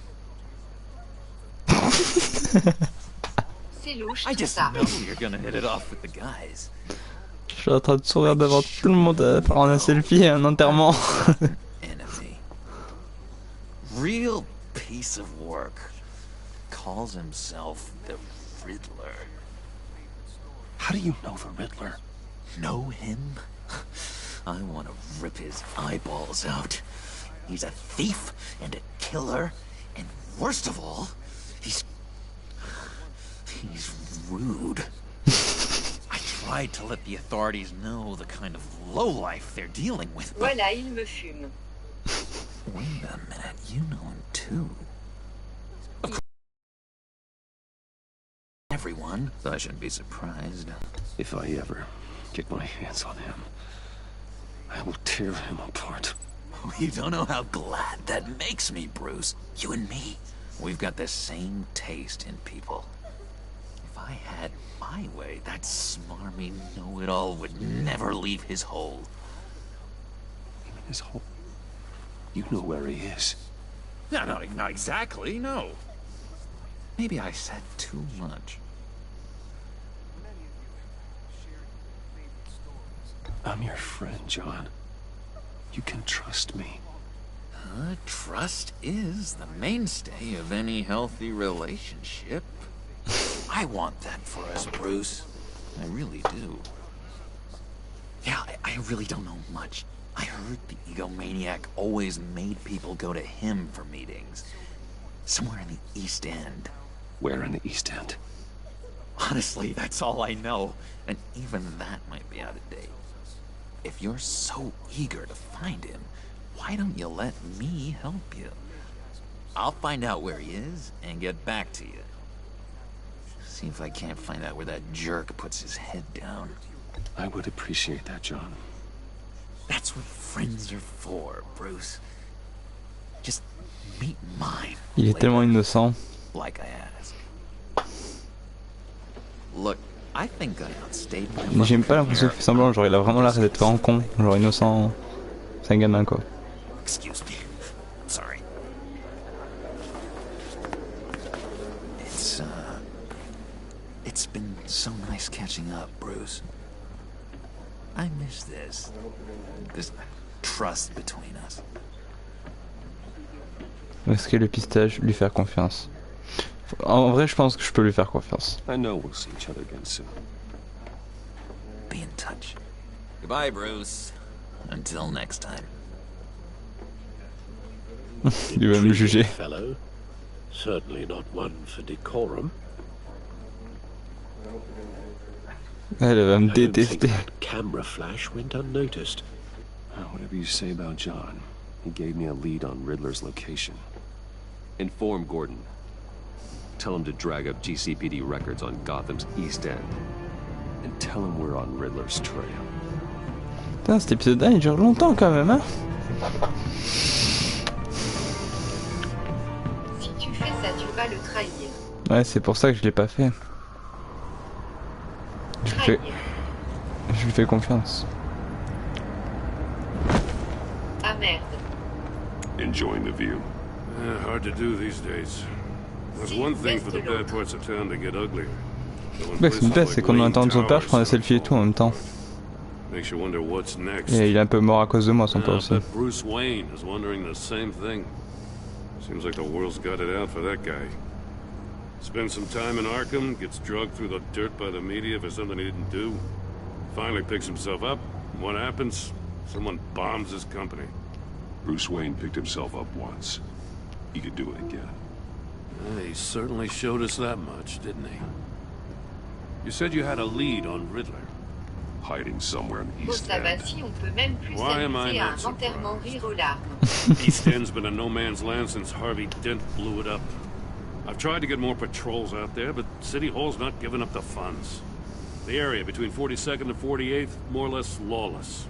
C'est louche I tout just ça. know you're gonna hit it off with the guys. Je suis en train de sourire devant tout le monde à prendre un selfie et un enterrement. Enemy. Real piece of work. Calls himself the Riddler. How do you know the Riddler? Know him? I want to rip his eyeballs out. He's a thief and a killer, and worst of all, he's rude. I tried to let the authorities know the kind of lowlife they're dealing with, but... Voilà, il me fume. Wait a minute, you know him too. Of course. Everyone, so I shouldn't be surprised. If I ever get my hands on him, I will tear him apart. You don't know how glad that makes me, Bruce. You and me, we've got the same taste in people. If I had my way, that smarmy know-it-all would never leave his hole. Even his hole? You know where he is. No, not exactly, no. Maybe I said too much. I'm your friend, John. You can trust me. Trust is the mainstay of any healthy relationship. I want that for us, Bruce. I really do. Yeah, I really don't know much. I heard the egomaniac always made people go to him for meetings. Somewhere in the East End. Where in the East End? Honestly, that's all I know. And even that might be out of date. If you're so eager to find him, why don't you let me help you? I'll find out where he is and get back to you. See if I can't find out where that jerk puts his head down. I would appreciate that, John. That's what friends are for, Bruce. Just meet mine. Il est tellement innocent. Like I asked. Look, I think I outstayed my J'aime pas l'impression qu'il fait semblant, genre il a vraiment l'air d'être vraiment con, genre innocent. C'est un gamin quoi. Excuse me. Sorry. It's been so nice catching up, Bruce. I miss this trust between us. Est-ce que le pistage, lui faire confiance? En vrai, je pense que je peux lui faire confiance. I know we'll see each other again soon. Be in touch. Goodbye, Bruce. Until next time. Il va me juger. Fellow. Certainly not one for decorum. Elle va me I don't think détester. that camera flash went unnoticed. Whatever you say about John, he gave me a lead on Riddler's location. Inform Gordon. Tell him to drag up GCPD records on Gotham's East End. And tell him we're on Riddler's trail. Putain, cet épisode-là, il dure longtemps quand même, hein. Si tu fais ça, tu vas le trahir. Ouais, c'est pour ça que je l'ai pas fait. Je lui fais confiance. Ah merde. Enjoying the view. Hard to do these days. There's one thing for the bad parts of town to get uglier. Bah, c'est une bête, c'est qu'on entend son père, je prends un selfie et tout en même temps. Makes you wonder what's next. Et il est un peu mort à cause de moi, son père aussi. Bruce Wayne is wondering the same thing. Seems like the world's got it out for that guy. Spends some time in Arkham, gets drugged through the dirt by the media for something he didn't do. Finally picks himself up. What happens? Someone bombs his company. Bruce Wayne picked himself up once. He could do it again. He certainly showed us that much, didn't he? You said you had a lead on Riddler. Hiding somewhere in East End. On peut même plus s'amuser à un enterrement rire aux larmes. East End's been a no man's land since Harvey Dent blew it up. I've tried to get more patrols out there, but City Hall's not giving up the funds. The area between 42nd and 48th, more or less lawless.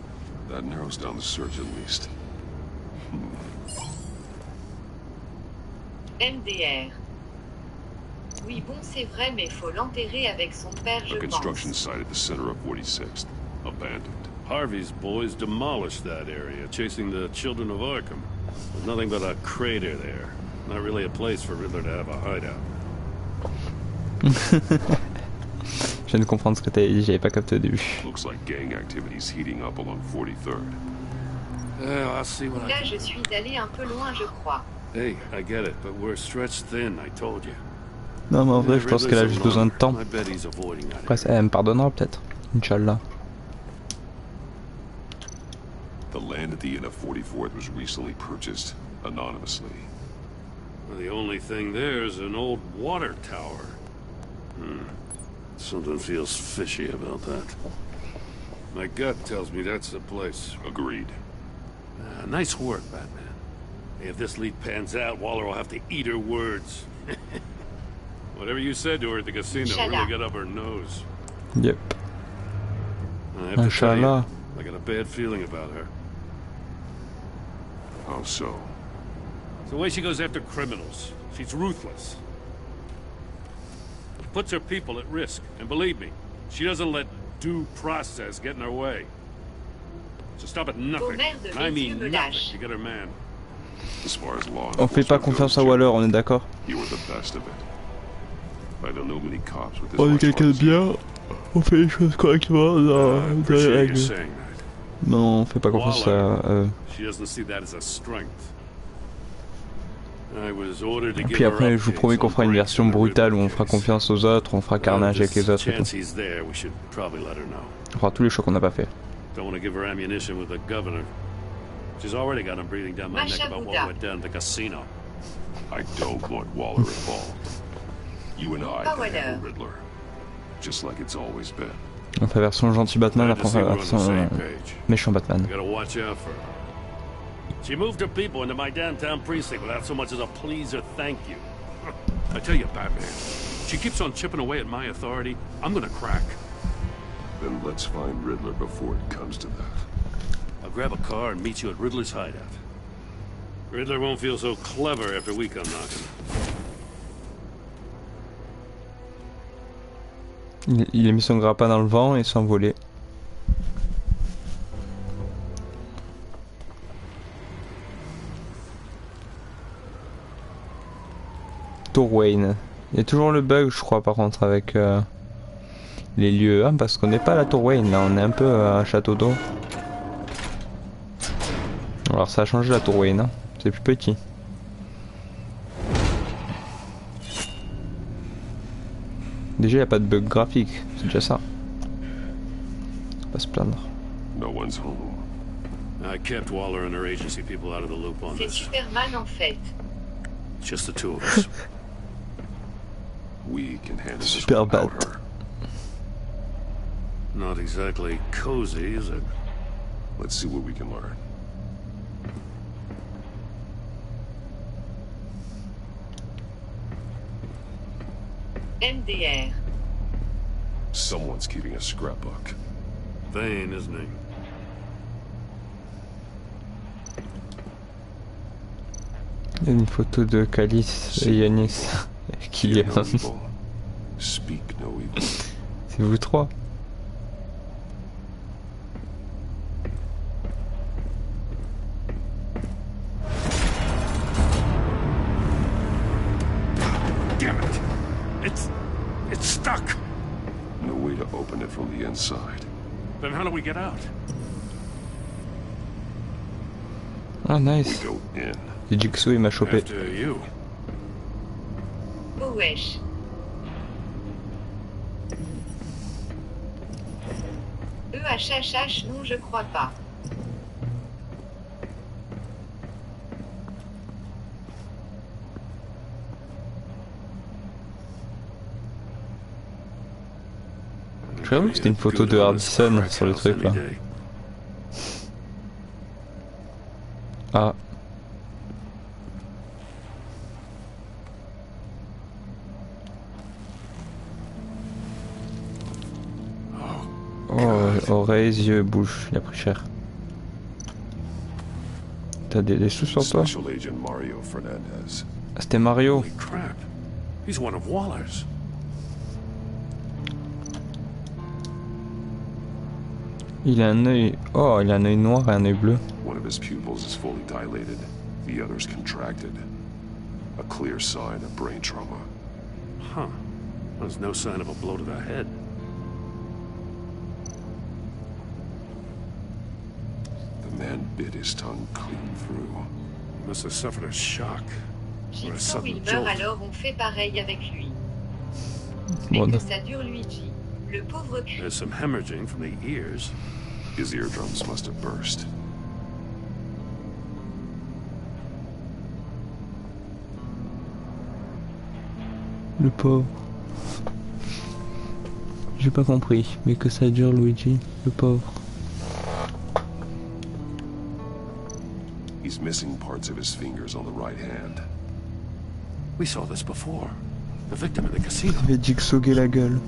That narrows down the search at least. MDR. Oui, bon, c'est vrai, mais faut l'enterrer avec son père, je pense. A construction site at the center of 46th. Abandoned. Harvey's boys demolished that area, chasing the children of Arkham. There's nothing but a crater there. Not really a place for Riddler to have a hideout. Je viens de comprendre ce que t'avais dit, j'avais pas capté au début. Looks like gang activities heating up along 43rd. I'll see what Là, je suis allé un peu loin, je crois. Hey, I get it, but we're stretched thin, I told you. Non, mais en vrai, je pense qu'elle a juste besoin de temps. Après, elle me pardonnera peut-être. Inch'Allah. The land at the end of 44th was recently purchased anonymously. Well, the only thing there is an old water tower. Something feels fishy about that. My gut tells me that's the place. Agreed. Nice work, Batman. If this lead pans out, Waller will have to eat her words. Whatever you said to her at the casino really got up her nose. Yep. I have to tell you, I got a bad feeling about her. How so? It's the way she goes after criminals. She's ruthless. Puts her people at risk. And believe me, she doesn't let due process get in her way. So stop at nothing. I mean nothing to get her man. As far as law on fait pas confiance à Waller, on est d'accord. You were the best of it. I don't know many cops with this. On est quelqu'un de bien. On fait les choses correctement dans les règles. Non, on fait pas confiance à She doesn't see that as a strength. Puis après, je vous promets qu'on fera une version brutale où on fera confiance aux autres, on fera carnage avec les autres et tout. On fera tous les choix qu'on n'a pas fait. She's already got him breathing down my neck about what went down at the casino. I don't want Waller involved. You and I can handle Riddler, just like it's always been. On fait version gentil Batman, après on fait version méchant Batman. You gotta watch out for her. She moved her people into my downtown precinct without so much as a please or thank you. I tell you, Batman, she keeps on chipping away at my authority. I'm gonna crack. Then let's find Riddler before it comes to that. I'll grab a car and meet you at Riddler's hideout. Riddler won't feel so clever after we come knocking. Il a mis son grappin dans le vent et s'est envolé. Tour Wayne. Il y a toujours le bug, je crois, par contre, avec les lieux. Ah, parce qu'on n'est pas à la Tour Wayne, là, on est un peu à Château d'Eau. Alors, ça a changé la Tour Wayne, hein. C'est plus petit. Déjà, il n'y a pas de bug graphique, c'est déjà ça. On va pas se plaindre. No one's home. I kept Waller and her agency people out of the loop on this. C'est Superman en fait. just the two of us. We can handle this Super without bad. her. Not exactly cozy, is it? Let's see what we can learn. MDR. Someone's keeping a scrapbook. Vain, isn't he? Il y a une photo de Calice et Yanis qui est. Speak no evil. C'est vous trois. Damn it! It's stuck! No way to open it from the inside. Then how do we get out? Ah nice. We go in. Et Jigsaw il m'a chopé. After you. Oh wesh. EHHH, non je crois pas. J'avoue que c'était une photo de Hardison sur le truc là. Ah. Oh, oreilles, yeux, bouche, il a pris cher. T'as des sous sur toi? Ah, c'était Mario. Holy crap. He's one of Waller's. Il a un œil. Oh, il a un œil noir et un œil bleu. One of his pupils is fully dilated. The other's contracted. A clear sign of brain trauma. Huh. There's no sign of a blow to the head. The man bit his tongue clean through. He must have suffered a shock. Or a Jigsaw sudden il meurt jolt. alors on fait pareil avec lui. Mais Bon, que ça dure Luigi. Le pauvre cul. There's some hemorrhaging from the ears. His eardrums must have burst. Le pauvre. J'ai pas compris, mais que ça dure Luigi, le pauvre. He's missing parts of his fingers on the right hand. We saw this before. The victim in the casino. Il avait Jigsaw la gueule.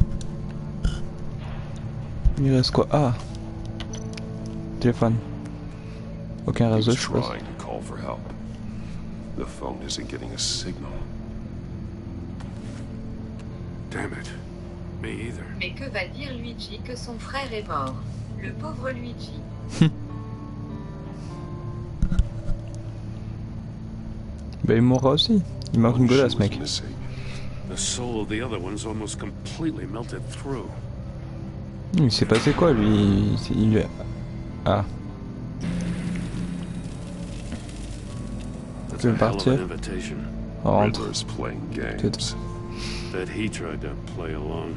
Il reste quoi? Ah, téléphone. Aucun réseau, je pense. Trying to call for help. The phone isn't getting a signal. Damn it. Me either. Mais que va dire Luigi que son frère est mort? Le pauvre Luigi. Bah il mourra aussi. Il manque une godasse, mec. The soul of the other one's almost completely melted through. Il s'est passé quoi lui? Il lui a... Ah. That's Tu a veux hell of partir? an invitation. Rentre. Riddler's playing games. Bet he tried to play along.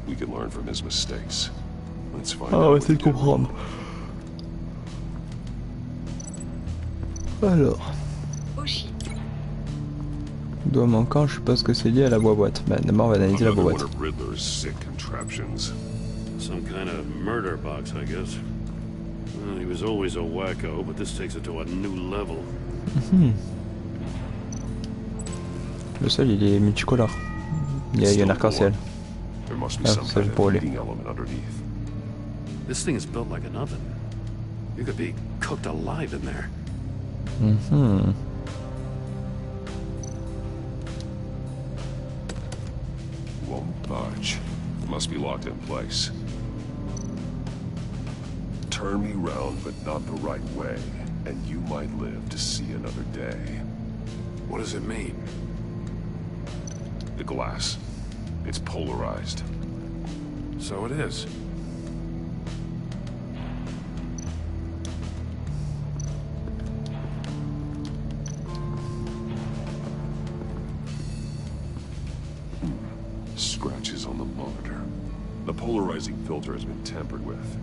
We can learn from his mistakes. Let's find Ah, on out va what essayer he de did comprendre. Alors. Oh shit. Doigt manquant, je suppose que c'est lié à la boîte. Bah d'abord on va analyser la Another boîte. one of Riddler's sick contraptions. Some kind of murder box, I guess. Well, he was always a wacko, but this takes it to a new level. Le sol il est multicolore. Il y a un arc-en-ciel. There must be Ah, some ça kind c'est pour of lui. heating element underneath. This thing is built like an oven. You could be cooked alive in there. Won't budge. Must be locked in place. Turn me round, but not the right way, and you might live to see another day. What does it mean? The glass. It's polarized. So it is. Scratches on the monitor. The polarizing filter has been tampered with.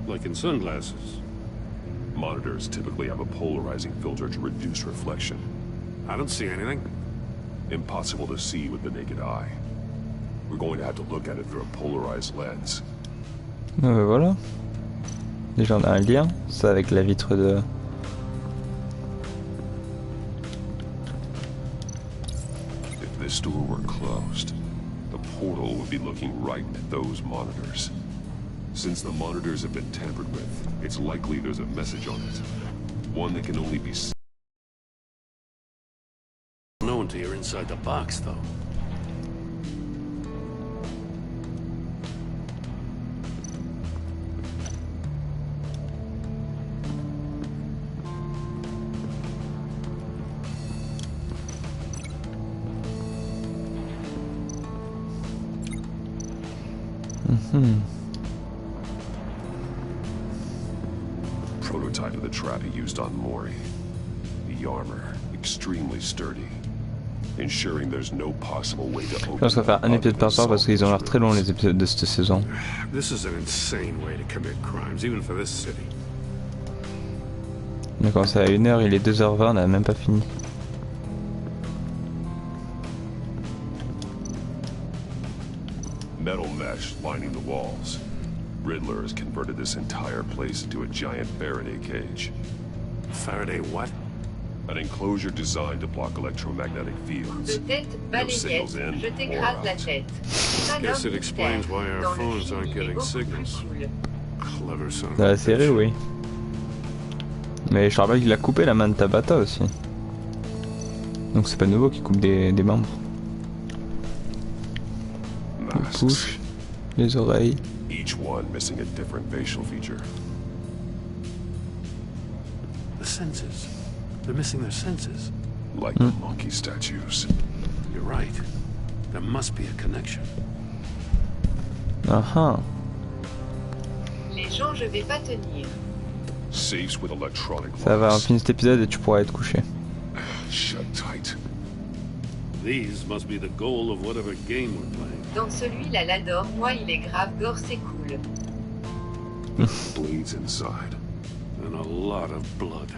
Like in sunglasses. Monitors typically have a polarizing filter to reduce reflection. I don't see anything. Impossible to see with the naked eye. We're going to have to look at it through a polarized lens. Voilà. Déjà on a un lien, ça avec la vitre de... If this door were closed, the portal would be looking right at those monitors. Since the monitors have been tampered with, it's likely there's a message on it. One that can only be seen. Known to you're inside the box, though. Prototype of the trap he used on Mori. The armor, extremely sturdy, ensuring there's no possible way to open. Je pense qu'on va faire un épisode par part parce qu'ils ont l'air très longs les épisodes de cette saison. This is an insane way to commit crimes, even for this city. On a commencé à 1h, il est 2h20, on n'a même pas fini. Metal mesh lining the walls. Riddler has converted this entire place into a giant Faraday cage. Faraday what? An enclosure designed to block electromagnetic fields. No signals in or out. Guess it explains why our phones aren't getting signals. Clever son. Dans la série, oui. Mais je rappelle qu'il a coupé la main de Tabata aussi. Donc c'est pas nouveau qu'il coupe des membres. Les bouches, les oreilles. Each one missing a different facial feature. The senses. They're missing their senses. Like the monkey statues. You're right. There must be a connection. Les gens, je vais pas tenir. Safes with electronic locks. Ça va, on finit cet épisode et tu pourras être couché. Shut tight. These must be the goal of whatever game we're playing. Dans celui-là, l'adore, moi il est grave gore, c'est cool. Bleeds inside. And a lot of blood.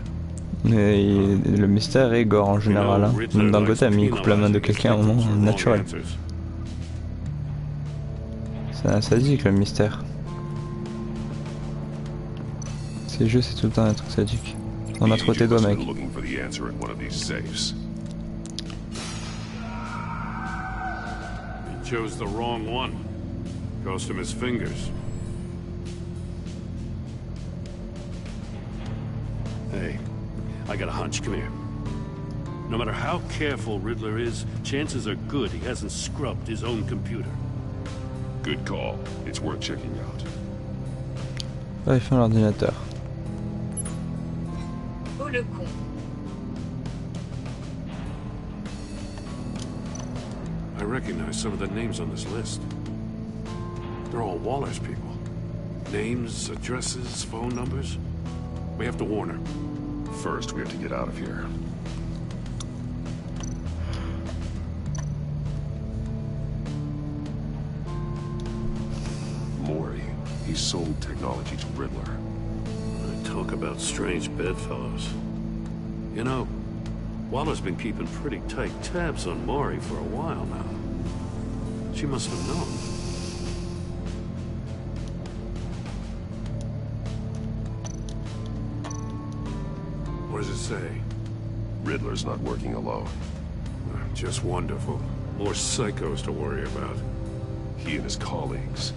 Et le mystère est gore en général. Hein. Même dans Gotham, il coupe la main de quelqu'un au moment naturel. C'est un sadique le mystère. Ces jeux, c'est tout le temps un truc sadique. On a trop tes doigts, mec. Chose the wrong one. Cost him his fingers. Hey, I got a hunch. Come here. No matter how careful Riddler is, chances are good he hasn't scrubbed his own computer. Good call. It's worth checking out. Vérifions l'ordinateur. Oh le con. I recognize some of the names on this list. They're all Waller's people. Names, addresses, phone numbers. We have to warn her. First, we have to get out of here. Mori, he sold technology to Riddler. Talk about strange bedfellows. You know, Waller's been keeping pretty tight tabs on Mori for a while now. She must have known. What does it say? Riddler's not working alone. Just wonderful. More psychos to worry about. He and his colleagues,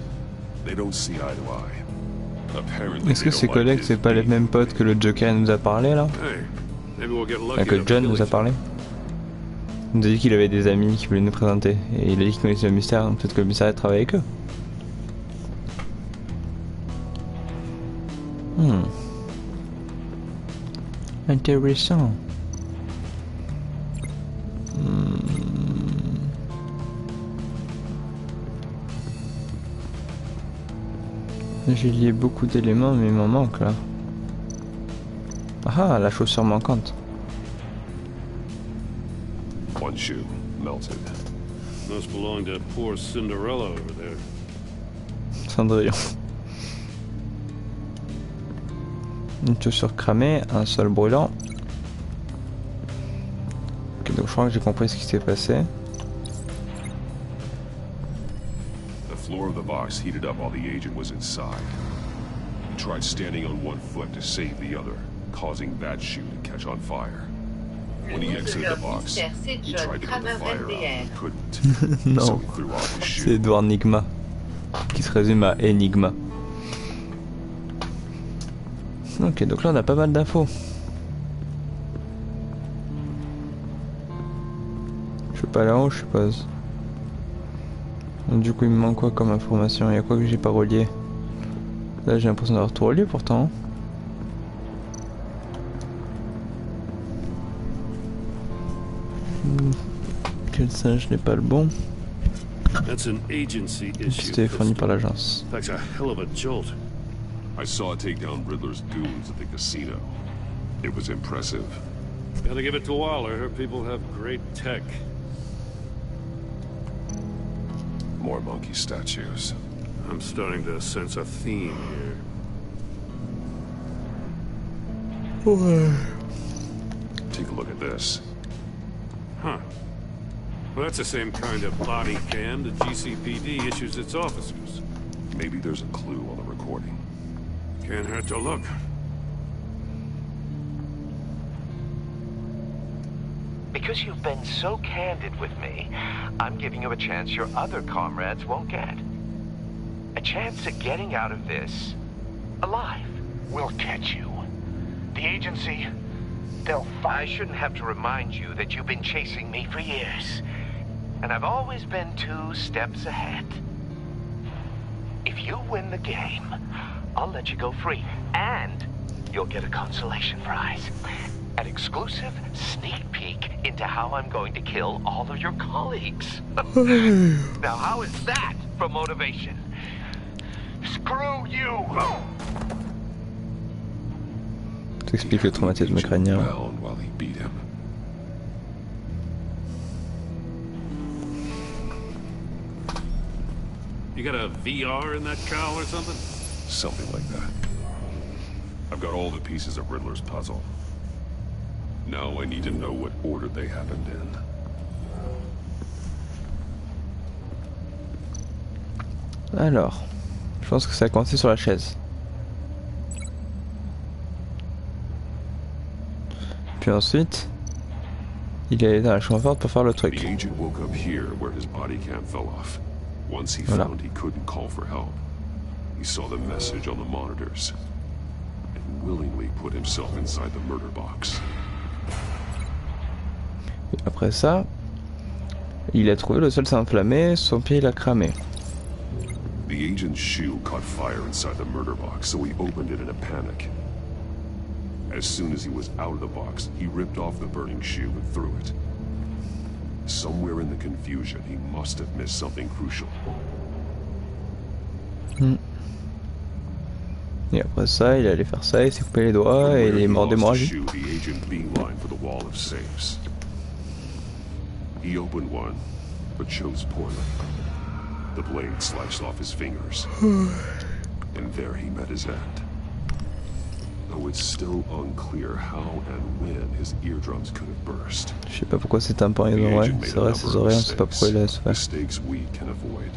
they don't see eye to eye. Apparently, est-ce que ses collègues, c'est pas les mêmes potes que le Joker nous a parlé là? Enfin, que John nous a parlé. Il nous a dit qu'il avait des amis qui voulaient nous présenter. Et il a dit qu'il connaissait le mystère, donc peut-être que le mystère travaille avec eux. Intéressant. J'ai lié beaucoup d'éléments mais il m'en manque là. Ah, la chaussure manquante. One shoe melted. Must belong to poor Cinderella over there. Cendrillon. Une chaussure cramée, un sol brûlant. Ok, donc je crois que j'ai compris ce qui s'est passé. The floor of the box heated up while the agent was inside. He tried standing on one foot to save the other, causing that chute to catch on fire. When he exited the box, he tried to put the fire out and couldn't. Non, So he threw off his shoe. c'est Edward Nigma, qui se résume à Enigma. Ok, donc là on a pas mal d'infos. Je peux pas aller en haut, je suppose. Donc, du coup, il me manque quoi comme information? Il y a quoi que j'ai pas relié? Là, j'ai l'impression d'avoir tout relié pourtant. Quel singe n'est pas le bon? C'était fourni par l'agence. I saw it take down Riddler's goons at the casino. It was impressive. Gotta give it to Waller. Her people have great tech. More monkey statues. I'm starting to sense a theme here. Take a look at this. Huh. Well, that's the same kind of body cam the GCPD issues its officers. Maybe there's a clue on the recording. Can't hurt to look. Because you've been so candid with me, I'm giving you a chance your other comrades won't get. A chance at getting out of this alive. We'll catch you. The agency, they'll I shouldn't have to remind you that you've been chasing me for years. And I've always been 2 steps ahead. If you win the game, I'll let you go free. And you'll get a consolation prize. An exclusive sneak peek into how I'm going to kill all of your colleagues. Now, how is that for motivation? Screw you! T'expliques le traumatisme crânien. While he beat him. You got a VR in that cowl or something? Something like that. I've got all the pieces of Riddler's puzzle. Now I need to know what order they happened in. Alors, je pense que ça a commencé sur la chaise. Puis ensuite, il est allé dans la chambre forte pour faire le truc. The agent woke up here where his body cam fell off. Once he found he couldn't call for help, he saw the message on the monitors and willingly put himself inside the murder box. Et après ça, il a trouvé le sol s'est enflammé, son pied il a cramé. The agent's shoe caught fire inside the murder box, so he opened it in a panic. As soon as he was out of the box, he ripped off the burning shoe and threw it. Somewhere in the confusion, he must have missed something crucial. Et après ça, il allait faire ça, il s'est coupé les doigts et il est mort d'hémorragie. The agent beeline for the wall of safes. He opened one, but chose poorly. The blade sliced off his fingers, and there he met his end. Though it's still unclear how and when his eardrums could have burst. Je sais pas pourquoi c'est un pan et oreilles. C'est vrai, ses oreilles, on sait pas pourquoi il a souffert. Mistakes we can avoid.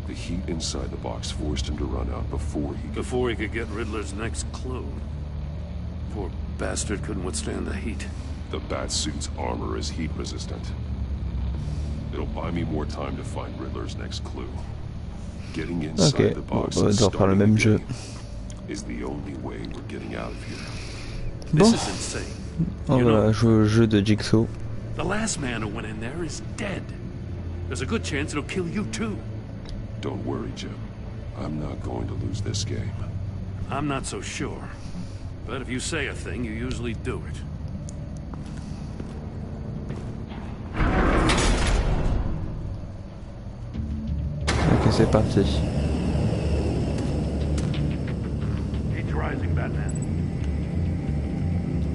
The heat inside the box forced him to run out before he could get Riddler's next clue. Poor bastard couldn't withstand the heat. The Batsuit's armor is heat resistant. It'll buy me more time to find Riddler's next clue. Getting inside the box and starting the game is the only way we're getting out of here. Bon, on va jouer au jeu de Jigsaw. The last man who went in there is dead. There's a good chance it'll kill you too. Don't worry, Jim. I'm not going to lose this game. I'm not so sure. But if you say a thing, you usually do it. Ok, c'est parti.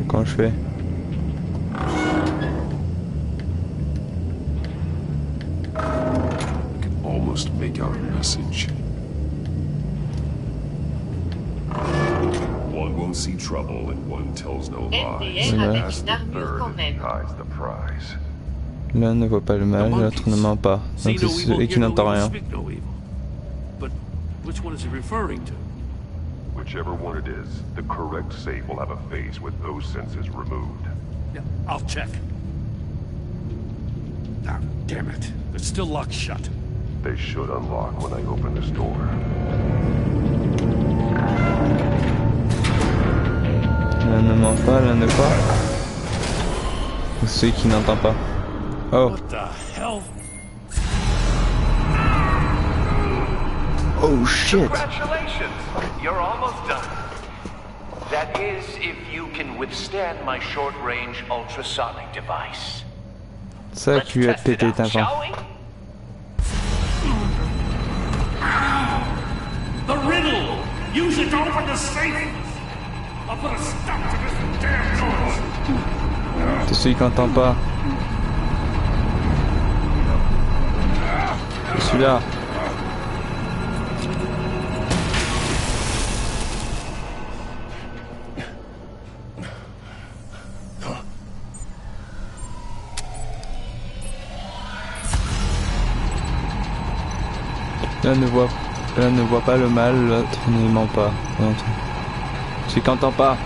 Quand je fais almost make out a message. One won't see trouble and one tells no lies. NDR avec Ask une the armure bird quand and même. hides the prize. L'un ne voit pas le mal, l'autre ne ment pas. Donc c'est celui qui n'entend rien. But which one is he referring to? Whichever one it is, the correct safe will have a face with those senses removed. Yeah, I'll check. Ah, damn it. It's still locked shut. They should unlock when I open this door. L'un ne ment pas, l'un ne quoi? C'est celui qui n'entend pas. Oh. What the hell? Oh shit. Congratulations! You're almost done. That is, if you can withstand my short-range ultrasonic device. C'est ça qui lui a pété les tympans. The riddle! Use it to open the safe! I'll put a stop to this damn noise! C'est celui qui n'entend pas. C'est celui-là. L'un ne voit pas le mal, l'autre ne ment pas. Celui qui n'entend pas.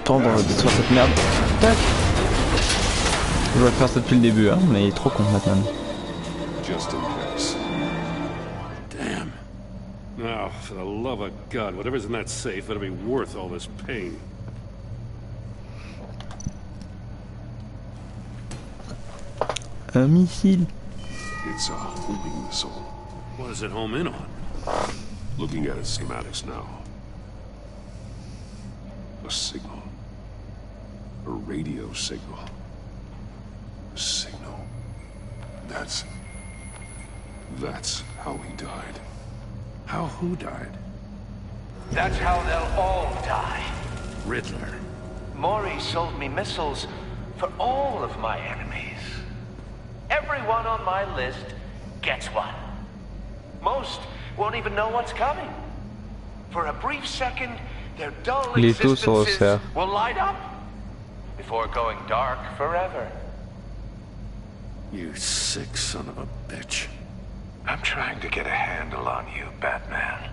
Attends, on va détruire cette merde. Tac. Je vais faire ça depuis le début, hein, mais il est trop con maintenant. Just in case. Damn. Now, for the love of God, whatever's in that safe better be worth all this pain. Un missile. It's a homing missile. What does it home in on? Looking at its schematics now. A signal. A radio signal. A signal. That's how he died. How who died? That's how they'll all die. Riddler. Maury sold me missiles for all of my enemies. Everyone on my list gets one. Most won't even know what's coming. For a brief second, their dull existences will light up before going dark forever. You sick son of a bitch. I'm trying to get a handle on you, Batman.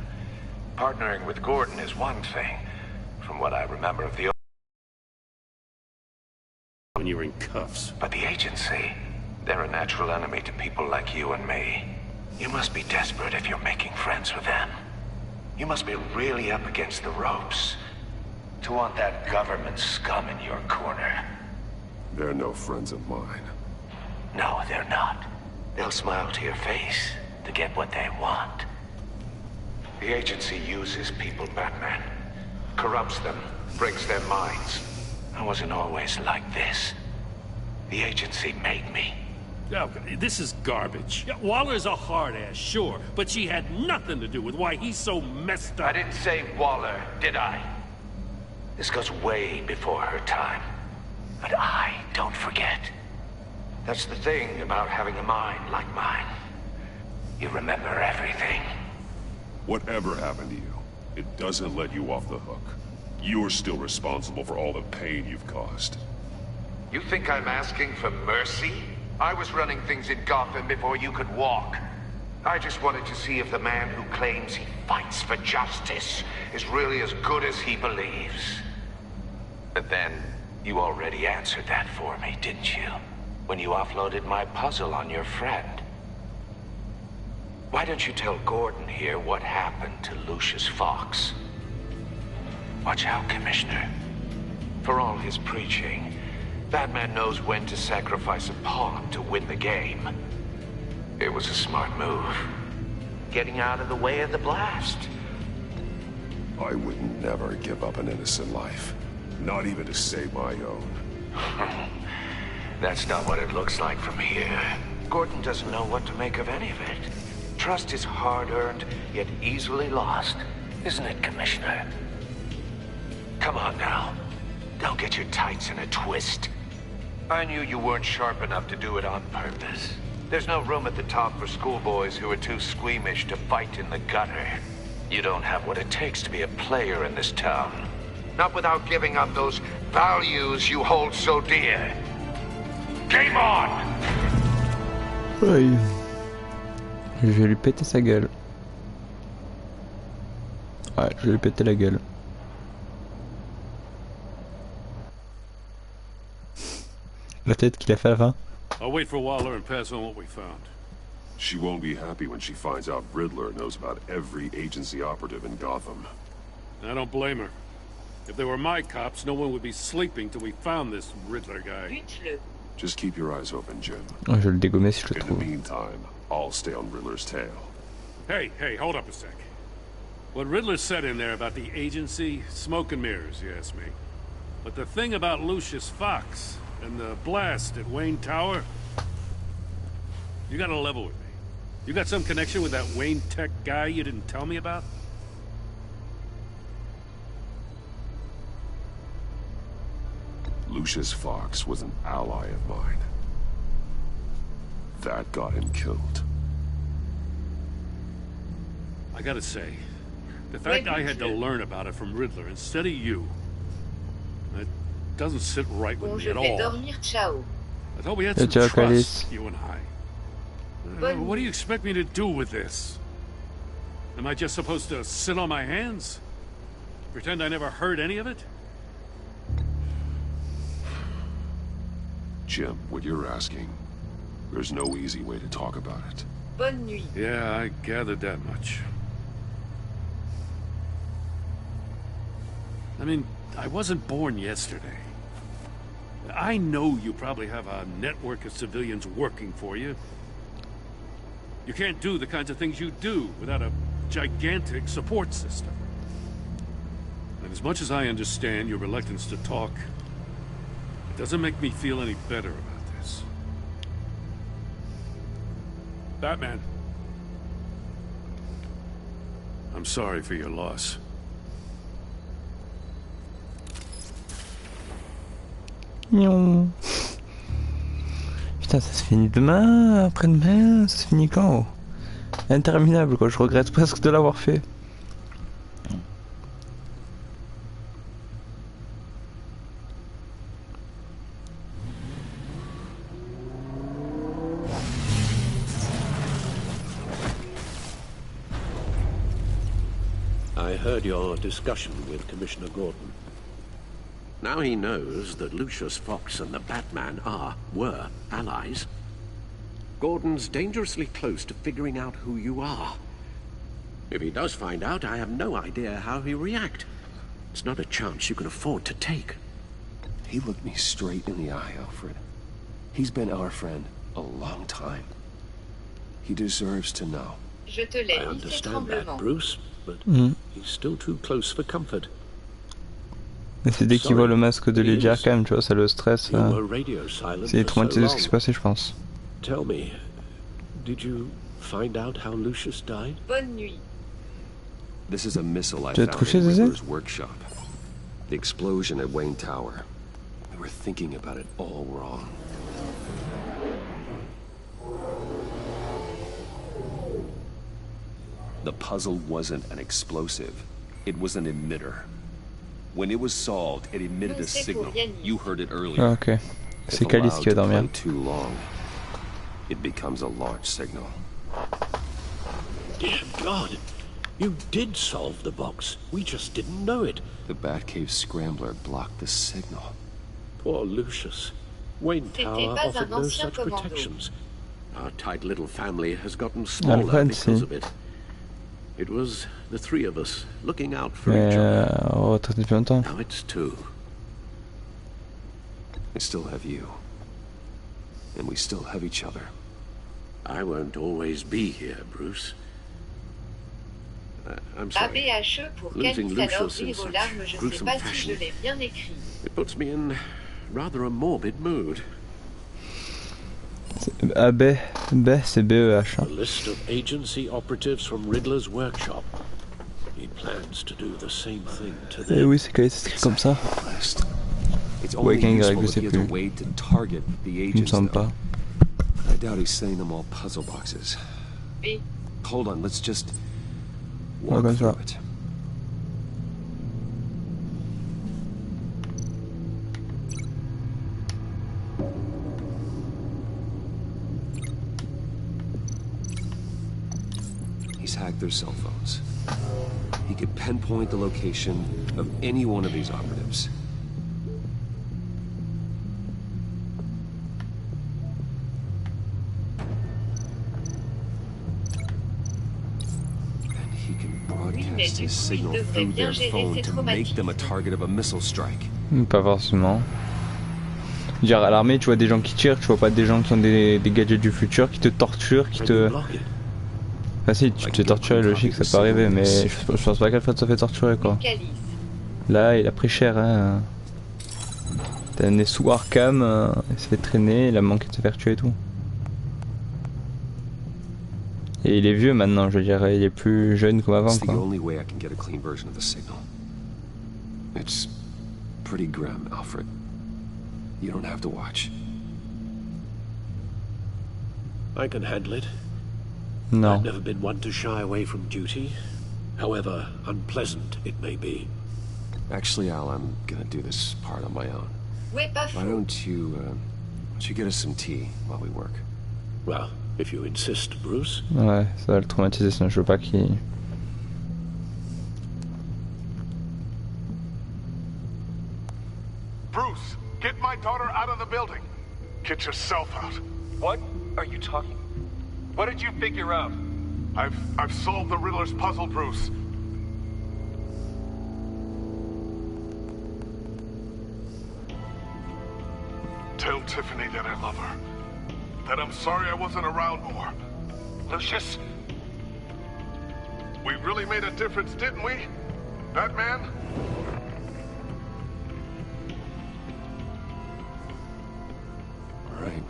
Partnering with Gordon is one thing, from what I remember of the... When you were in cuffs. But the agency, they're a natural enemy to people like you and me. You must be desperate if you're making friends with them. You must be really up against the ropes to want that government scum in your corner. They're no friends of mine. No, they're not. They'll smile to your face to get what they want. The agency uses people, Batman. Corrupts them, breaks their minds. I wasn't always like this. The agency made me. Oh, this is garbage. Yeah, Waller's a hard ass, sure, but she had nothing to do with why he's so messed up. I didn't say Waller, did I? This goes way before her time. But I don't forget. That's the thing about having a mind like mine. You remember everything. Whatever happened to you, it doesn't let you off the hook. You're still responsible for all the pain you've caused. You think I'm asking for mercy? I was running things in Gotham before you could walk. I just wanted to see if the man who claims he fights for justice is really as good as he believes. But then, you already answered that for me, didn't you? When you offloaded my puzzle on your friend. Why don't you tell Gordon here what happened to Lucius Fox? Watch out, Commissioner. For all his preaching, Batman knows when to sacrifice a pawn to win the game. It was a smart move. Getting out of the way of the blast. I would never give up an innocent life. Not even to save my own. That's not what it looks like from here. Gordon doesn't know what to make of any of it. Trust is hard-earned, yet easily lost. Isn't it, Commissioner? Come on now. Don't get your tights in a twist. I knew you weren't sharp enough to do it on purpose. There's no room at the top for schoolboys who are too squeamish to fight in the gutter. You don't have what it takes to be a player in this town. Not without giving up those values you hold so dear. Game on! Oui. Je vais lui péter sa gueule. Ouais, je vais lui péter la gueule. La tête qu'il a fait à la fin. I'll wait for Waller and pass on what we found. She won't be happy when she finds out Riddler knows about every agency operative in Gotham. I don't blame her. If they were my cops, no one would be sleeping till we found this Riddler guy. Just keep your eyes open, Jim. Oh, je vais le dégommer si je le trouve. In the meantime, I'll stay on Riddler's tail. Hey, hold up a sec. What Riddler said in there about the agency, smoke and mirrors, you ask me. But the thing about Lucius Fox and the blast at Wayne Tower, you gotta level with me. You got some connection with that Wayne Tech guy you didn't tell me about? Lucius Fox was an ally of mine. That got him killed. I gotta say, the fact I had to learn about it from Riddler instead of you, it doesn't sit right with me at all. I thought we had some trust, you and I. What do you expect me to do with this? Am I just supposed to sit on my hands? Pretend I never heard any of it? Jim, what you're asking, there's no easy way to talk about it. Bonne nuit. Yeah, I gathered that much. I mean, I wasn't born yesterday. I know you probably have a network of civilians working for you. You can't do the kinds of things you do without a gigantic support system. And as much as I understand your reluctance to talk, it doesn't make me feel any better about this. Batman. I'm sorry for your loss. Putain, ça se finit demain, après-demain, ça se finit quand? Interminable quoi, je regrette presque de l'avoir fait. I heard your discussion with Commissioner Gordon. Now he knows that Lucius Fox and the Batman were allies. Gordon's dangerously close to figuring out who you are. If he does find out, I have no idea how he'll react. It's not a chance you can afford to take. He looked me straight in the eye, Alfred. He's been our friend a long time. He deserves to know. I understand that, Bruce, but he's still too close for comfort. Mais c'est dès qu'il voit le masque de Lady Arkham, tu vois, ça le stresse. C'est traumatisé de ce qui s'est passé, je pense. Tell me, did you find out how Lucius died? Bonne nuit. This is a missile I found in Riddler's workshop. The explosion at Wayne Tower. We were thinking about it all wrong. The puzzle wasn't an explosive. It was an emitter. When it was solved, it emitted a signal. You heard it earlier. Ah, ok. C'est Calice qui va dormir. Too long, it becomes a launch signal. Dear God, you did solve the box. We just didn't know it. The Batcave Scrambler blocked the signal. Poor Lucius. Wayne Tower offered no such protections. Our tight little family has gotten smaller because of it. It was the three of us looking out for each other. Now it's two. I still have you. And we still have each other. I won't always be here, Bruce. I'm sorry. Losing Lucius in such gruesome fashion. It puts me in rather a morbid mood. AB, c'est BEH. A list of agency operatives from Riddler's workshop. He plans to do the same thing to them. Eh oui, c'est quand même comme ça. It's Ouais, only avec Y, useful je if sais he has a plus. way to target the Il me agents, semble though. pas. I doubt he's sending them all puzzle boxes. B. Hold on, let's just Ouais, walk comme through ça. it. He's hacked their cell phones. He could pinpoint the location of any one of these operatives. And he can broadcast his signal through their phone to make them a target of a missile strike. Pas forcément. Dire à l'armée, tu vois des gens qui tirent, tu vois pas des gens qui ont des gadgets du futur, qui te torturent, qui te... Ah si, tu te fais torturer, logique, ça peut arriver, mais je pense pas qu'Alfred se fait torturer, quoi. Là, il a pris cher, hein. T'as amené sous Arkham, il s'est fait traîner, il a manqué de se faire tuer et tout. Et il est vieux maintenant, je dirais, il est plus jeune comme avant, quoi. It's pretty grim, Alfred. You don't have to watch. I can handle it. No. I've never been one to shy away from duty, however unpleasant it may be. Actually, Al, I'm gonna do this part on my own. Why don't you get us some tea while we work? Well, if you insist, Bruce. Ouais, ça va le traumatiser, sinon je veux pas qu'il... Bruce, get my daughter out of the building. Get yourself out. What are you talking? What did you figure out? I've solved the Riddler's puzzle, Bruce. Tell Tiffany that I love her. That I'm sorry I wasn't around more. Lucius? We really made a difference, didn't we? Batman? All right.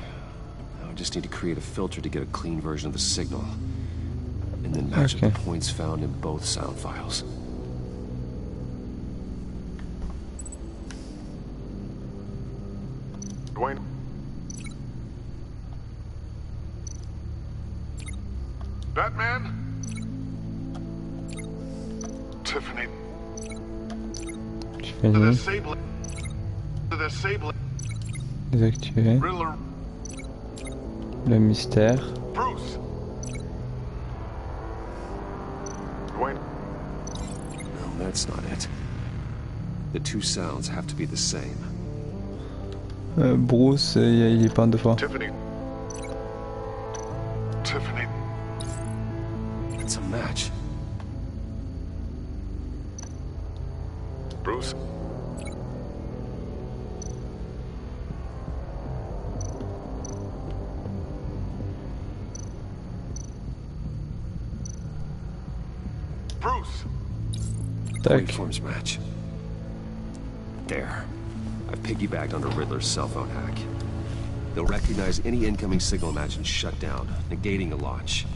Now I just need to create a filter to get a clean version of the signal. And then match up the points found in both sound files. Dwayne? Batman? Tiffany? Tiffany. Désactiver. Riddler. Le mystère. Bruce. Dwayne. No, that's not it. The two sounds have to be the same. Bruce, il est peint deux fois. Tiffany. Tiffany. It's a match. Bruce. Bruce. Waveforms match. There. I've piggybacked onto Riddler's cell phone hack. They'll recognize any incoming signal match and shut down, negating a launch.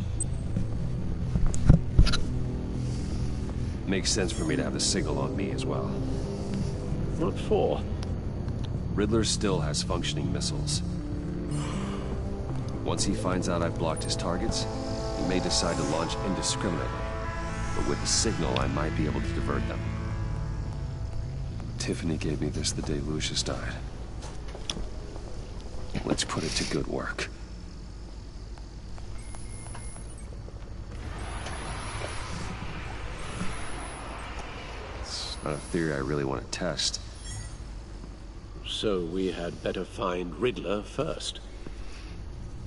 Makes sense for me to have the signal on me as well. What for? Riddler still has functioning missiles. Once he finds out I've blocked his targets, he may decide to launch indiscriminately. But with the signal, I might be able to divert them. Tiffany gave me this the day Lucius died. Let's put it to good work. It's not a theory I really want to test. So we had better find Riddler first.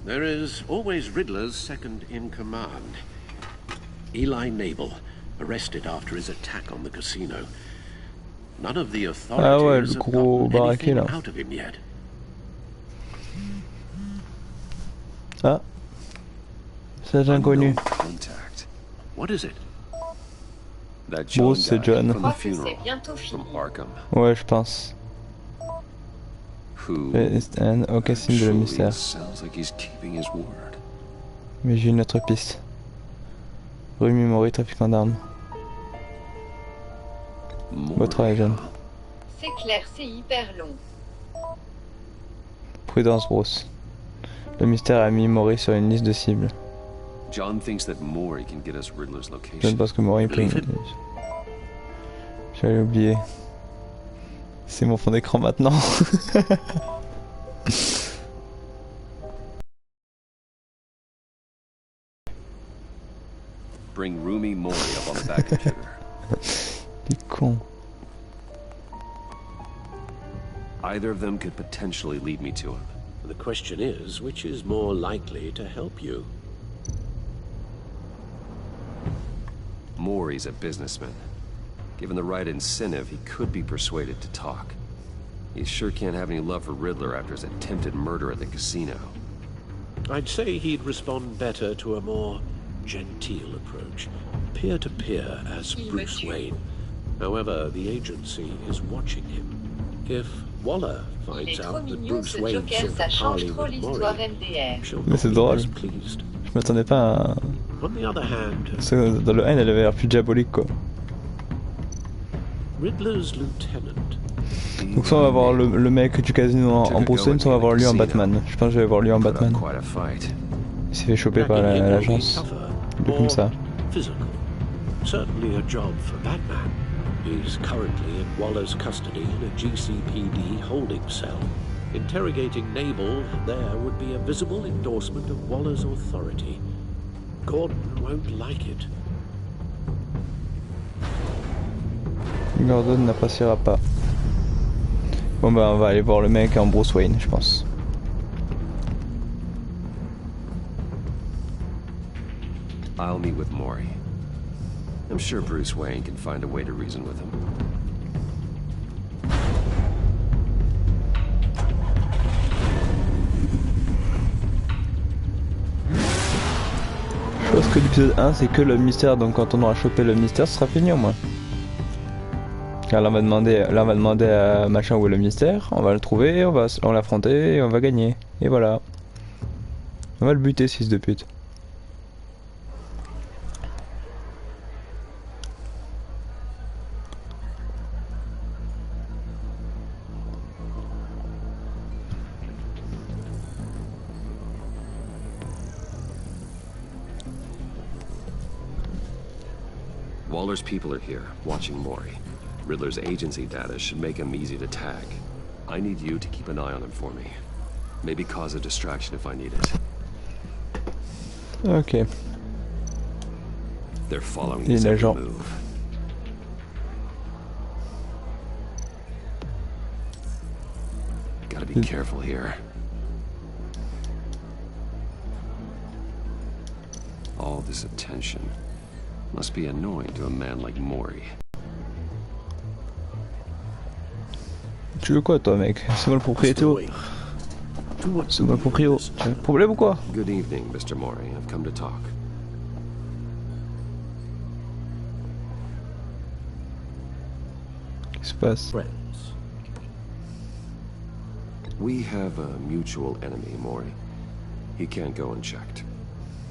There is always Riddler's second in command. Eli Nabel, arrested after his attack on the casino. None of the authorities have gotten anything out of him yet. Ah, c'est inconnu. Contact. What is it? That John Bruce, c'est John. from the funeral from Arkham. Ouais, je pense. Who? Aucun signe de le mystère. Sounds like he's keeping his word. Mais j'ai une autre piste. Rumi Mori, trafiquant d'armes. Bon travail, John. C'est clair, c'est hyper long. Prudence, Bruce. Le mystère a mis Maury sur une liste de cibles. John thinks that Maury can get us Riddler's Je location. ne pense que Maury peut... J'allais oublier. C'est mon fond d'écran maintenant. Bring Rumi Maury up on the back computer. Il est con. Either of them could potentially lead me to him. The question is, which is more likely to help you? Maury's a businessman. Given the right incentive, he could be persuaded to talk. He sure can't have any love for Riddler after his attempted murder at the casino. I'd say he'd respond better to a more genteel approach, peer-to-peer as Bruce Wayne. However, the agency is watching him. If Waller finds out that Bruce Wayne took Harley with Maury, she'll not be displeased. Je m'attendais pas à... On the other hand, dans le N, elle avait l'air plus diabolique, quoi. Riddler's lieutenant. Donc soit on va voir le mec du casino en Bruce Wayne, soit on va voir lui en Batman. Je pense que je vais voir lui en Batman. Il s'est fait choper par l'agence. Il est comme ça. Physical. Certainly a job for Batman. He's currently in Waller's custody in a GCPD holding cell. Interrogating Nabel there would be a visible endorsement of Waller's authority. Gordon won't like it. Gordon n'appréciera pas. Bon bah on va aller voir le mec en Bruce Wayne, je pense. I'll meet with Maury. I'm sure Bruce Wayne can find a way to reason with him. Je pense que l'épisode 1 c'est que le mystère, donc quand on aura chopé le mystère ce sera fini au moins. Car là on va demander à machin où est le mystère, on va le trouver, on va l'affronter et on va gagner. Et voilà. On va le buter, fils de pute. Waller's people are here, watching Maury. Riddler's agency data should make him easy to tag. I need you to keep an eye on him for me. Maybe cause a distraction if I need it. Ok. They're following his every move. Gotta be careful here. All this attention must be annoying to a man like Maury. Tu veux quoi toi mec? C'est moi le propriétaire. C'est moi le propriétaire. Tu as un problème ou quoi? Good evening, Mr. Maury. I've come to talk. Qu'est-ce qui se passe? We have a mutual enemy, Maury. He can't go unchecked.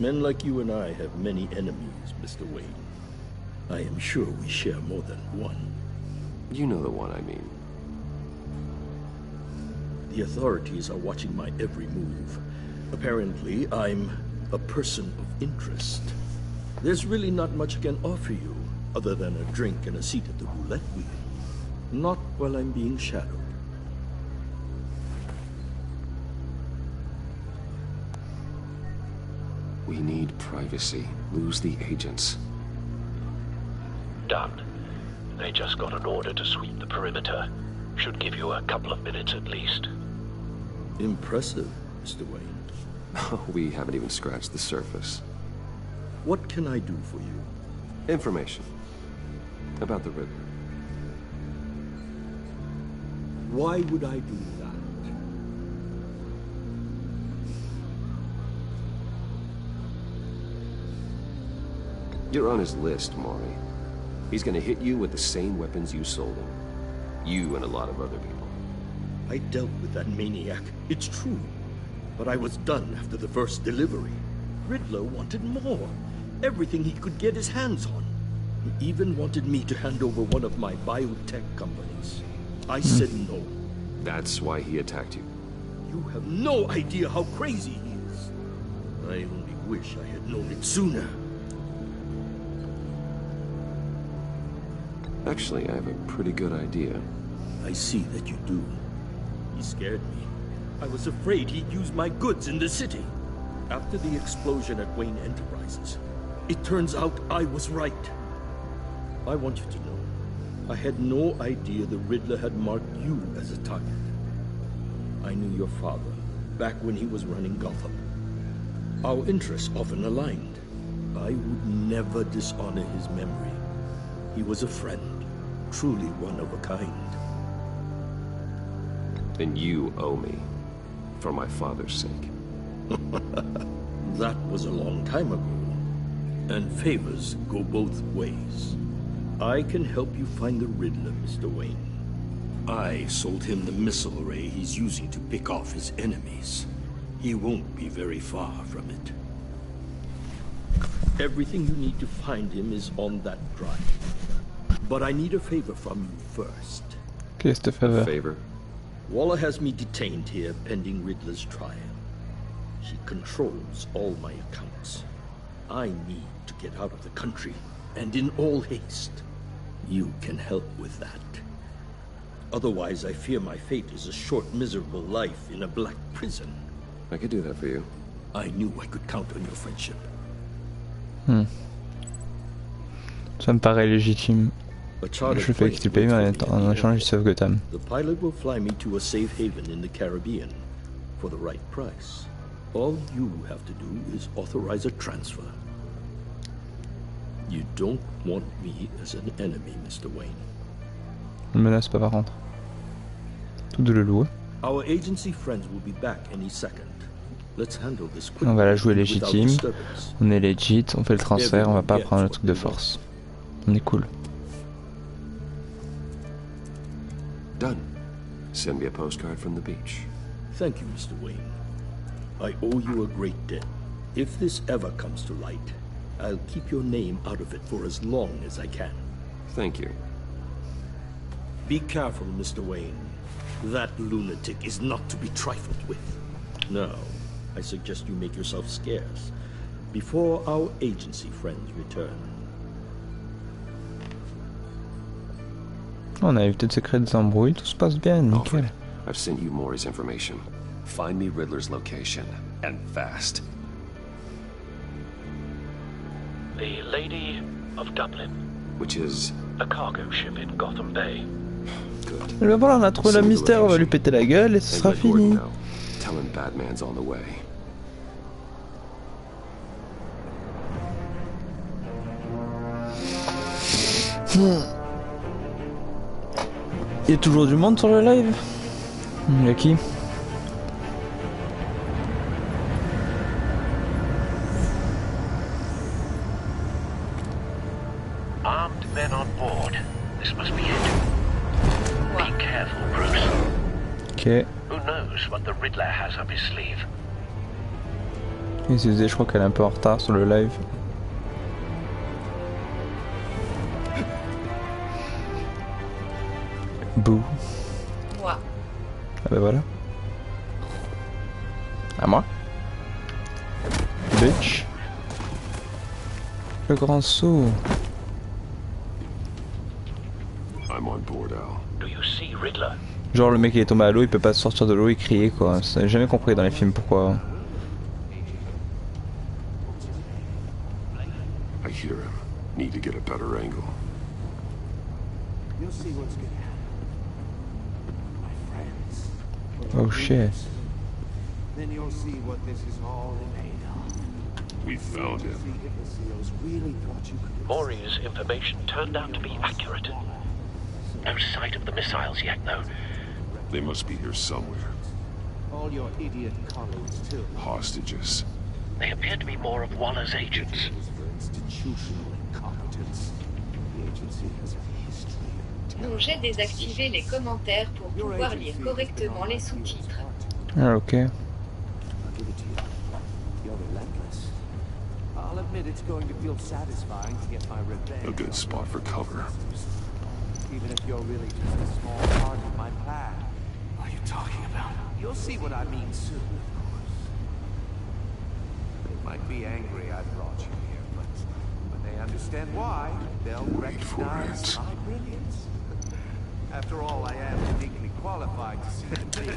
Men like you and I have many enemies, Mr. Wayne. I am sure we share more than one. You know the one I mean. The authorities are watching my every move. Apparently, I'm a person of interest. There's really not much I can offer you, other than a drink and a seat at the roulette wheel. Not while I'm being shadowed. We need privacy. Lose the agents. Done. They just got an order to sweep the perimeter. Should give you a couple of minutes at least. Impressive, Mr. Wayne. We haven't even scratched the surface. What can I do for you? Information. About the Riddler. Why would I do that? You're on his list, Maury. He's gonna hit you with the same weapons you sold him. You and a lot of other people. I dealt with that maniac, it's true. But I was done after the first delivery. Riddler wanted more. Everything he could get his hands on. He even wanted me to hand over one of my biotech companies. I said no. That's why he attacked you. You have no idea how crazy he is. I only wish I had known it sooner. Actually, I have a pretty good idea. I see that you do. He scared me. I was afraid he'd use my goods in the city. After the explosion at Wayne Enterprises, it turns out I was right. I want you to know, I had no idea the Riddler had marked you as a target. I knew your father back when he was running Gotham. Our interests often aligned. I would never dishonor his memory. He was a friend, truly one of a kind. And you owe me, for my father's sake. That was a long time ago, and favors go both ways. I can help you find the Riddler, Mr. Wayne. I sold him the missile array he's using to pick off his enemies. He won't be very far from it. Everything you need to find him is on that drive. But I need a favor from you first. Qu'est-ce que faveur? Favor? Waller has me detained here pending Riddler's trial. She controls all my accounts. I need to get out of the country, and in all haste. You can help with that. Otherwise, I fear my fate is a short, miserable life in a black prison. I could do that for you. I knew I could count on your friendship. Ça me paraît légitime. Je le fais quitter le pays, mais en échange, il sauve Gotham. The pilot will fly me to a safe haven in the Caribbean for the right price. All you have to do is authorize a transfer. You don't want me as an enemy, Mr. Wayne. Ne menace pas par contre. Tout de le louer. Our agency friends will be back any second. Let's handle this quickly. On va la jouer légitime. On est legit, on fait le transfert, on va pas prendre le truc de force. On est cool. Done. Send me a postcard from the beach. Thank you, Mr. Wayne. I owe you a great debt. If this ever comes to light, I'll keep your name out of it for as long as I can. Thank you. Be careful, Mr. Wayne. That lunatic is not to be trifled with. Now, I suggest you make yourself scarce before our agency friends return. On a évité de se créer des embrouilles, tout se passe bien, nickel. I've sent you Maury's information. Find me Riddler's location, and fast. The Lady of Dublin. Which is? A cargo ship in Gotham Bay. Et ben voilà, on a trouvé le mystère, on va lui péter la gueule et ce sera fini. Tell him Batman's on the way. Il y a toujours du monde sur le live. Il y a qui? Armed men on board. This must be it. Be careful, Bruce. Ok. Who knows what the Riddler has up his sleeve? Excusez, je crois qu'elle est un peu en retard sur le live. Bouh. Moi. Ah bah voilà. À moi. Bitch. Le grand saut. I'm on board, Al. Do you see Riddler? Genre le mec il est tombé à l'eau, il peut pas sortir de l'eau et crier quoi. J'ai jamais compris dans les films pourquoi. I hear him. Need to get a better angle. You'll see what's gonna happen. My friends. Oh shit. Then you'll see what this is all made of. We found him. Really thought you could. Maury's information turned out to be accurate. No sight of the missiles yet, though. They must be here somewhere. All your idiot colleagues, too. Hostages. They appear to be more of Waller's agents. Institutional incompetence. The agency has a history. Non, j'ai désactivé les commentaires pour pouvoir lire correctement les sous-titres. Ah ok. I'll give it to you. You're relentless. I'll admit it's going to feel satisfying to get my revenge. A good spot for cover. Even if you're really just a small part of my plan. What are you talking about? You'll see what I mean soon, of course. They might be angry I brought you here, but when they understand why, they'll recognize my brilliance. After all, I am uniquely qualified to see the things.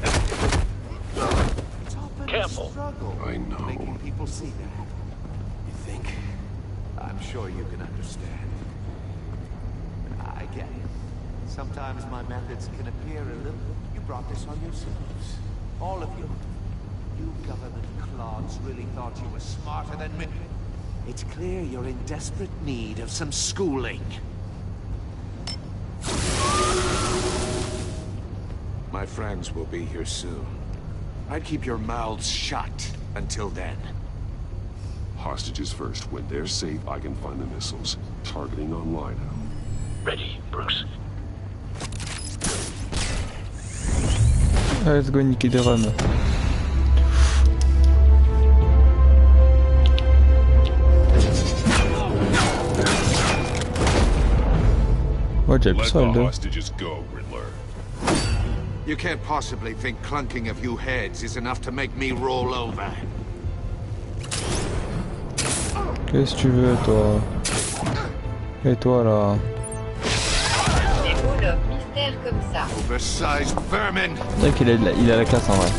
It's often a struggle making people see that. You think? I'm sure you can understand. I get it. Sometimes my methods can appear a little... You brought this on yourselves. All of you. You government clods really thought you were smarter than me. It's clear you're in desperate need of some schooling. My friends will be here soon. I'd keep your mouths shut until then. Hostages first. When they're safe, I can find the missiles. Targeting online. Ready, Bruce. Let's go niquer des rums. Ouais, j'ai plus ça, le dos. You can't possibly think clunking a few heads is enough to make me roll over. Qu'est-ce que tu veux, toi? Et toi, là? Des boules mystère comme ça. Oversized vermin. C'est vrai qu'il a la classe en vrai.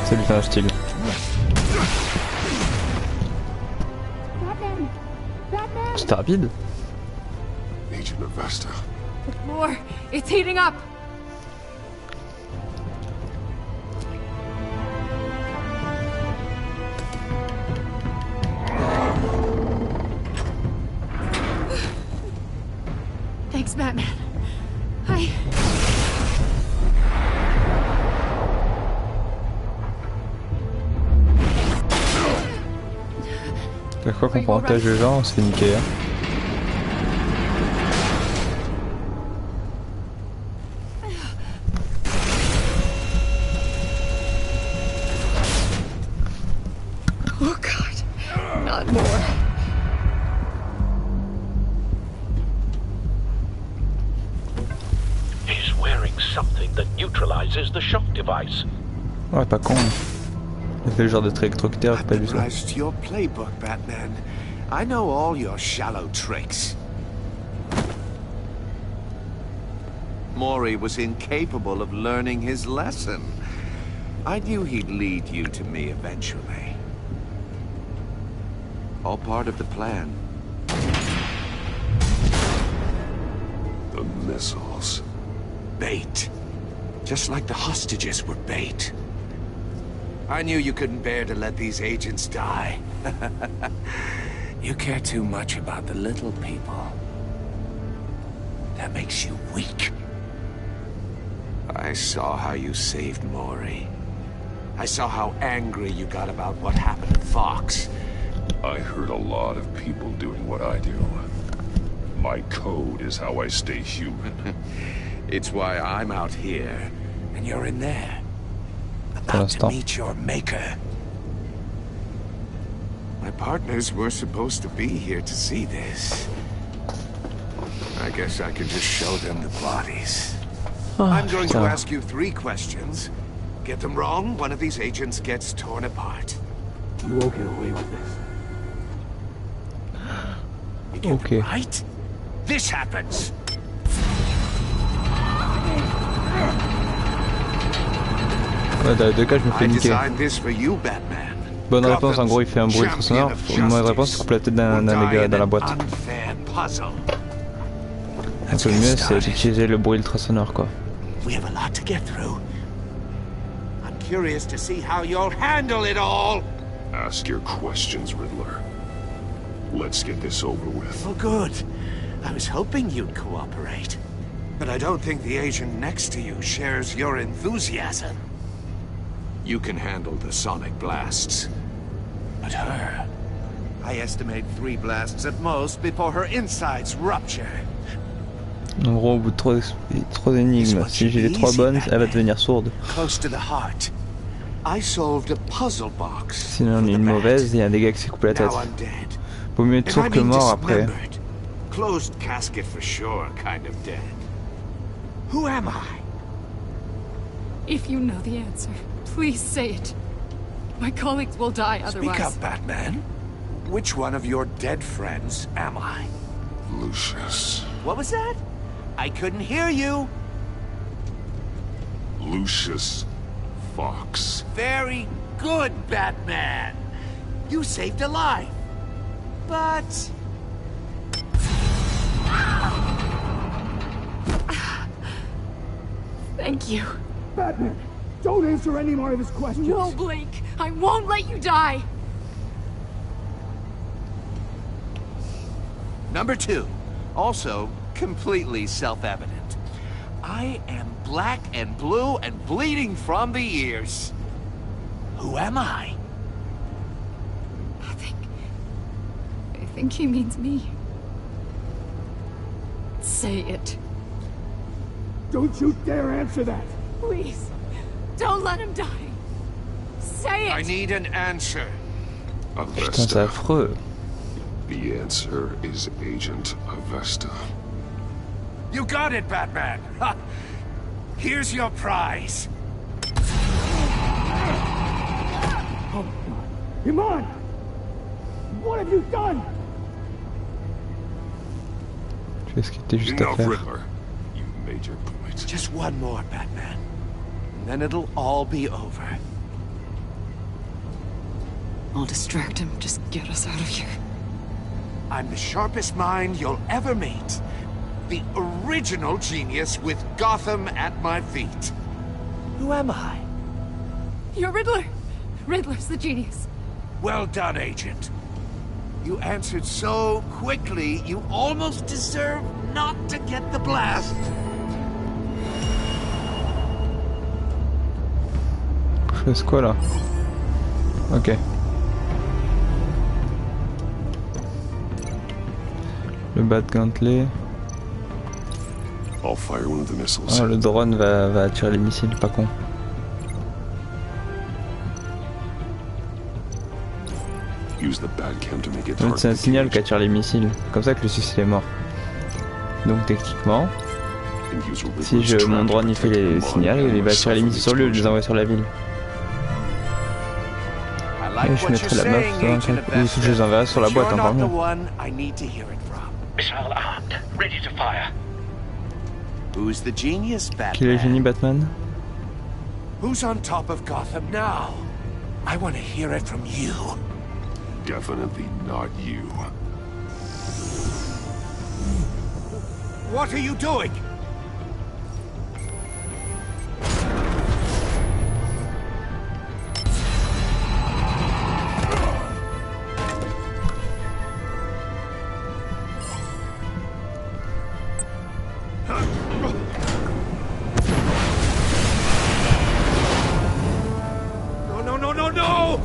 Ça lui fait un style. C'était rapide. Agent of Vesta. More! It's heating up! Thanks, Batman. Chaque fois qu'on protège les gens, on se fait niquer. Hein. Oh God, not more. He's wearing something that neutralizes the shock device. Ouais, pas con. Il fait le genre de truc électrocuteur, pas du tout. Memorized your playbook, Batman. I know all your shallow tricks. Maury was incapable of learning his lesson. I knew he'd lead you to me eventually. All part of the plan. The missiles. Bait. Just like the hostages were bait. I knew you couldn't bear to let these agents die. You care too much about the little people. That makes you weak. I saw how you saved Maury. I saw how angry you got about what happened to Fox. I heard a lot of people doing what I do. My code is how I stay human. It's why I'm out here, and you're in there. About to meet your maker. My partners were supposed to be here to see this. I guess I can just show them the bodies. I'm going to ask you 3 questions. Get them wrong, one of these agents gets torn apart. You won't get away with this. You get them right? This happens. Ouais, dans les deux cas, je me fais niquer. Bonne réponse, en gros, il fait un bruit très sonore. Mauvaise réponse, il coupe la tête d'un des gars dans la boîte. Donc le mieux, c'est d'utiliser le bruit ultra sonore, quoi. We have a lot to get through. I'm curious to see how you'll handle it all. Ask your questions, Riddler. Let's get this over with. Oh, good. I was hoping you'd cooperate. But I don't think the agent next to you shares your enthusiasm. You can handle the sonic blasts. But her... I estimate 3 blasts at most before her insides rupture. En gros, au bout de 3 énigmes, si j'ai les 3 bonnes, elle va devenir sourde. Close to the heart. I solved a puzzle box. Sinon, on est une mauvaise et un dégât qui s'est coupé la tête. Vaut mieux être sourd que mort après. Closed casket for sure, kind of dead. Who am I? If you know the answer, please say it. My colleagues will die otherwise. Speak up, Batman. Which one of your dead friends am I? Lucius. What was that? I couldn't hear you. Lucius Fox. Very good, Batman. You saved a life. But... Thank you. Batman, don't answer any more of his questions. No, Blake. I won't let you die. Number 2. Also, completely self-evident. I am black and blue and bleeding from the ears. Who am I? I think he means me. Say it. Don't you dare answer that! Please, don't let him die. Say it! I need an answer. Putain, c'est affreux. The answer is Agent Avesta. You got it, Batman! Ha. Here's your prize. Oh, come on! What have you done? Tu fais ce qui était juste à faire. Riddler. You made your point. Just one more, Batman. And then it'll all be over. I'll distract him. Just get us out of here. I'm the sharpest mind you'll ever meet. The original genius with Gotham at my feet. Who am I? You're Riddler. Riddler's the genius. Well done, Agent. You answered so quickly, you almost deserve not to get the blast. Je fais quoi là? Ok. Le bat gantelé. I'll fire one of the missiles. Oh, le drone va attirer les missiles, pas con. Use the Batcam to make it Donc c'est un signal qui attire les missiles. Comme ça que le suicide est mort. Donc techniquement, si mon drone il fait les signaux, il va attirer les missiles sur lui et les envoyer sur la ville. Et je mettrai la meuf sur un ou si je les enverrai sur la boîte, encore mieux. Missile armed, ready to fire. Who's the genius, Batman? Qui est le génie Batman? Who's on top of Gotham now? I want to hear it from you. Definitely not you. What are you doing? No!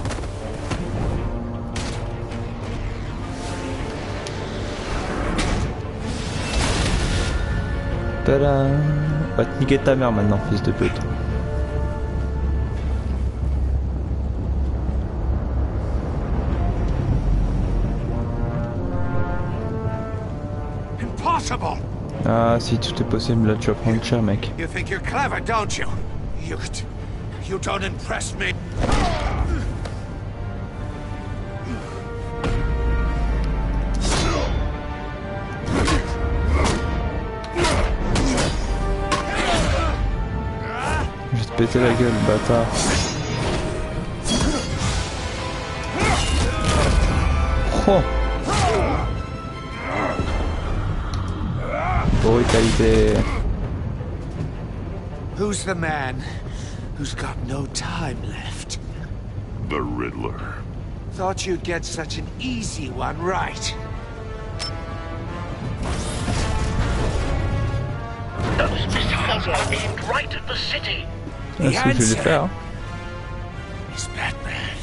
Tada! Va te niquer ta mère maintenant, fils de pute. Impossible! Ah, si tout est possible, là tu vas prendre cher, mec. You think you're clever, don't you? You don't impress me. Je vais te péter la gueule, bâtard. Oh! Brutalité. Who's the man who's got no time left? The Riddler. Thought you'd get such an easy one right. Those missiles are aimed right at the city. Ah, c'est ce que je vais faire. Is Batman.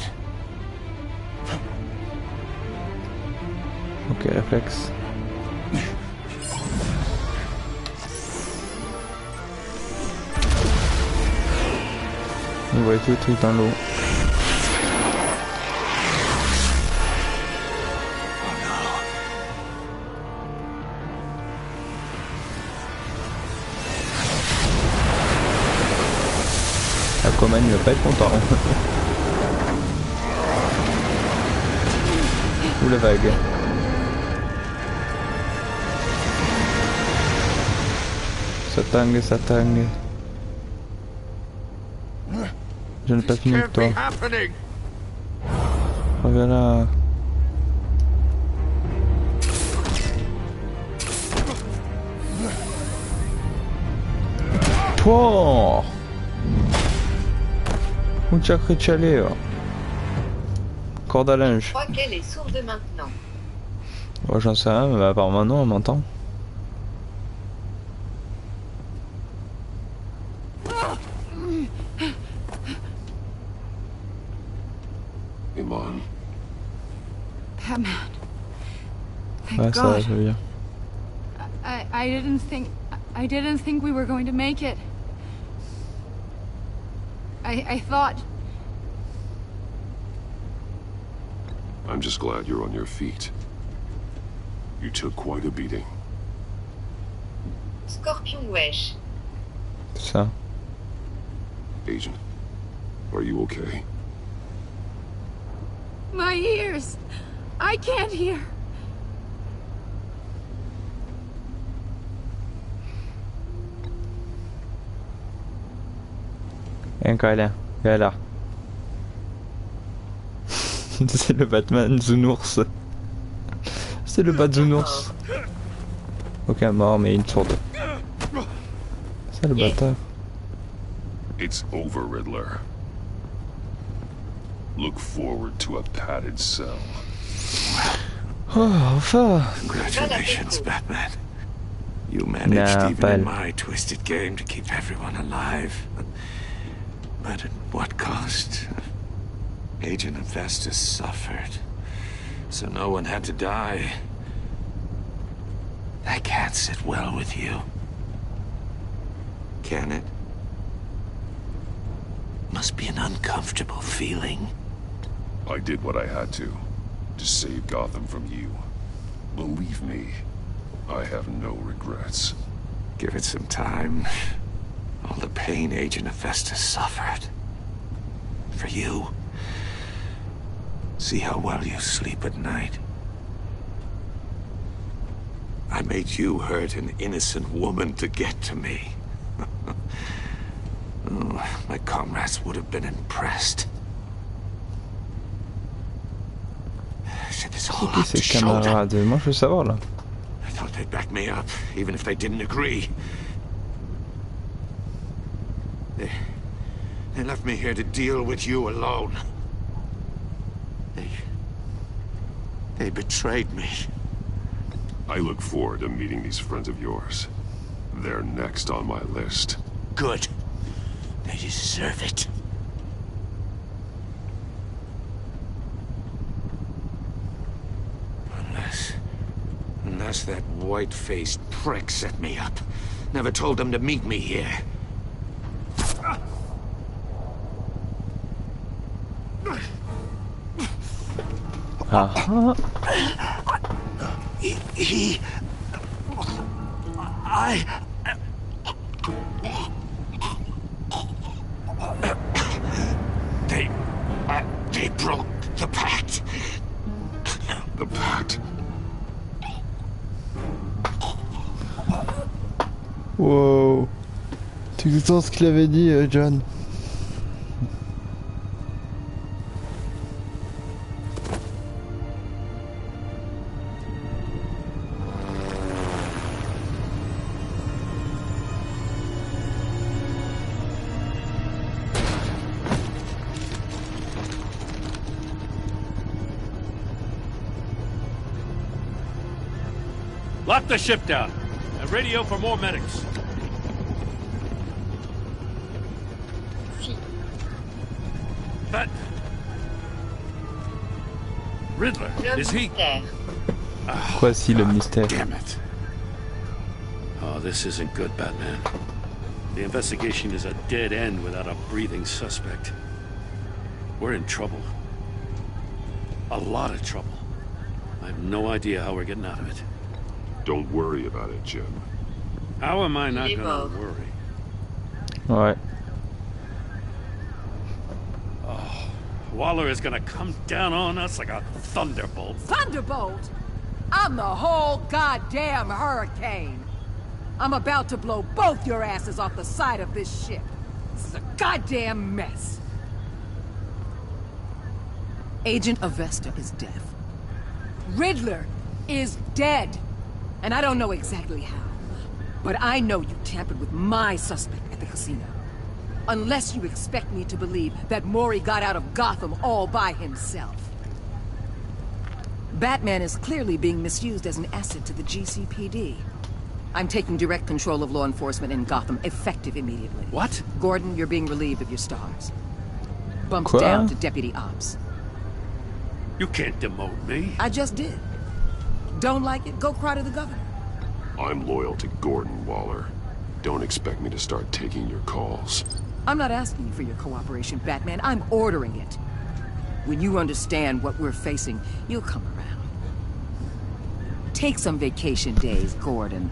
Ok, réflexe. On voit tout le truc dans l'eau. Aquaman il va pas être content. Ou la vague. Ça tangue. Je n'ai pas fini avec toi. Reviens là. Pouah! Mucha chaleur. Corde à linge. Je crois qu'elle est sourde maintenant. Oh, j'en sais rien, mais apparemment non, on m'entend. Iman. Batman. Thank Ouais, ça va, God. je veux bien. I didn't think we were going to make it. I thought... I'm just glad you're on your feet. You took quite a beating. Scorpion wesh. Ça. Agent, are you okay? My ears! I can't hear! Un câlin, viens là. C'est le Batman Zounours. C'est le Bat-Zounours. Aucun mort, mais une sourde. C'est le bâtard. It's over, Riddler. Look forward to a padded cell. Oh, enfin. Congratulations, Batman. You managed even in my twisted game to keep everyone alive. But at what cost? Agent Hephaestus suffered, so no one had to die. That can't sit well with you. Can it? Must be an uncomfortable feeling. I did what I had to save Gotham from you. Believe me, I have no regrets. Give it some time. All the pain Agent Hephaestus suffered. For you. See how well you sleep at night. I made you hurt an innocent woman to get to me. Oh, my comrades would have been impressed. Said this all up to show them. Moi je veux savoir là. I thought they'd back me up, even if they didn't agree. They left me here to deal with you alone. They betrayed me. I look forward to meeting these friends of yours. They're next on my list. Good. They deserve it. Unless that white-faced prick set me up. Never told them to meet me here. They broke the pact. The pact? Wow. Tu entends ce qu'il avait dit, John? Lock the ship down and radio for more medics. That Riddler, is he? Quoi si le mystère? Damn it. Oh, this isn't good, Batman. The investigation is a dead end without a breathing suspect. We're in trouble. A lot of trouble. I have no idea how we're getting out of it. Don't worry about it, Jim. How am I not gonna worry? Ouais. Oh, Waller is gonna come down on us like a thunderbolt. Thunderbolt? I'm the whole goddamn hurricane. I'm about to blow both your asses off the side of this ship. This is a goddamn mess. Agent Avesta is dead. Riddler is dead. And I don't know exactly how. But I know you tampered with my suspect at the casino. Unless you expect me to believe that Mori got out of Gotham all by himself. Batman is clearly being misused as an asset to the GCPD. I'm taking direct control of law enforcement in Gotham, effective immediately. What? Gordon, you're being relieved of your stars. Bumped Quoi? down to Deputy Ops. You can't demote me. I just did. Don't like it? Go cry to the governor. I'm loyal to Gordon, Waller. Don't expect me to start taking your calls. I'm not asking you for your cooperation, Batman. I'm ordering it. When you understand what we're facing, you'll come around. Take some vacation days, Gordon.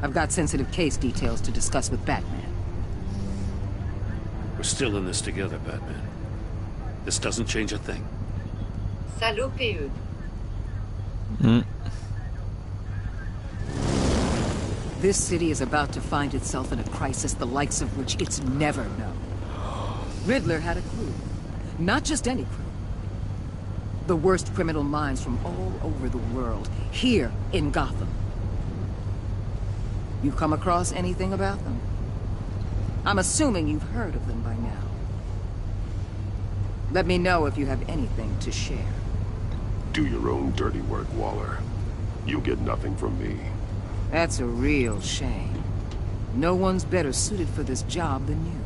I've got sensitive case details to discuss with Batman. We're still in this together, Batman. This doesn't change a thing. Salopeux. This city is about to find itself in a crisis the likes of which it's never known. Riddler had a crew. Not just any crew. The worst criminal minds from all over the world, here in Gotham. You come across anything about them? I'm assuming you've heard of them by now. Let me know if you have anything to share. Do your own dirty work, Waller. You'll get nothing from me. That's a real shame. No one's better suited for this job than you.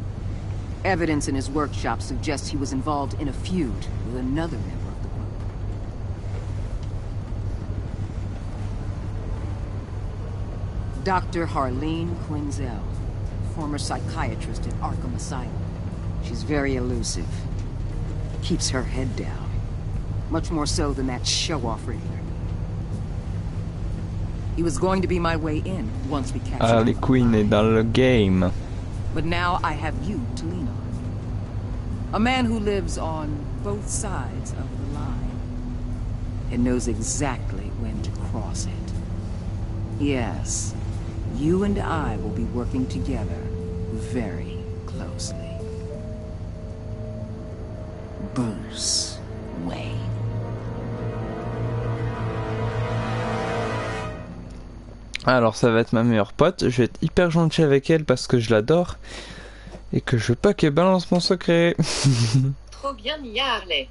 Evidence in his workshop suggests he was involved in a feud with another member of the group. Dr. Harleen Quinzel, former psychiatrist at Arkham Asylum. She's very elusive. Keeps her head down. Much more so than that show-off Riddler. He was going to be my way in once we captured him. Harley Quinn est dans le game. But now I have you to lean on. A man who lives on both sides of the line. And knows exactly when to cross it. Yes, you and I will be working together very closely. Bruce Wayne. Alors ça va être ma meilleure pote, je vais être hyper gentil avec elle parce que je l'adore et que je veux pas qu'elle balance mon secret. Trop bien mis à Harley.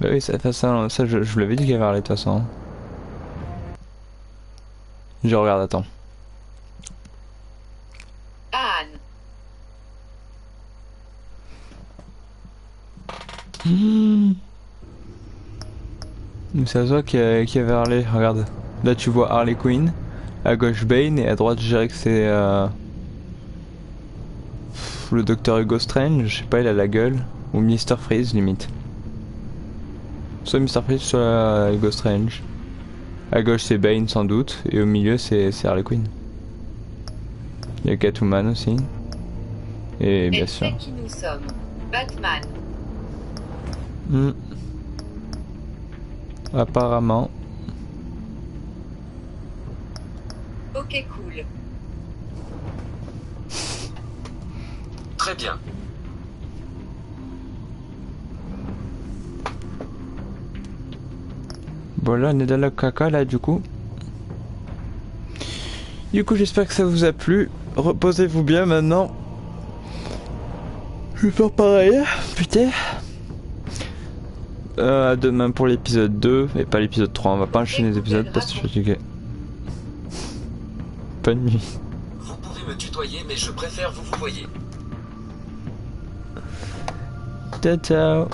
Bah oui, ça je vous l'avais dit qu'il y avait Harley de toute façon. Je regarde, attends. Anne. Ça se voit qu'il y avait Harley, regarde. Là tu vois Harley Quinn, à gauche Bane et à droite je dirais que c'est le docteur Hugo Strange, je sais pas, il a la gueule, ou Mr. Freeze limite. Soit Mr. Freeze, soit Hugo Strange. À gauche c'est Bane sans doute, et au milieu c'est Harley Quinn. Il y a Catwoman aussi. Et bien sûr. Elle sait qui nous sommes. Batman. Apparemment. Ok, cool. Très bien. Bon là on est dans le caca là du coup. J'espère que ça vous a plu. Reposez-vous bien maintenant. Je vais faire pareil. Putain. À demain pour l'épisode 2 et pas l'épisode 3. On va pas enchaîner les épisodes parce que je suis fatigué. Bonne nuit. Vous pouvez me tutoyer, mais je préfère vous voyez. Ciao ciao.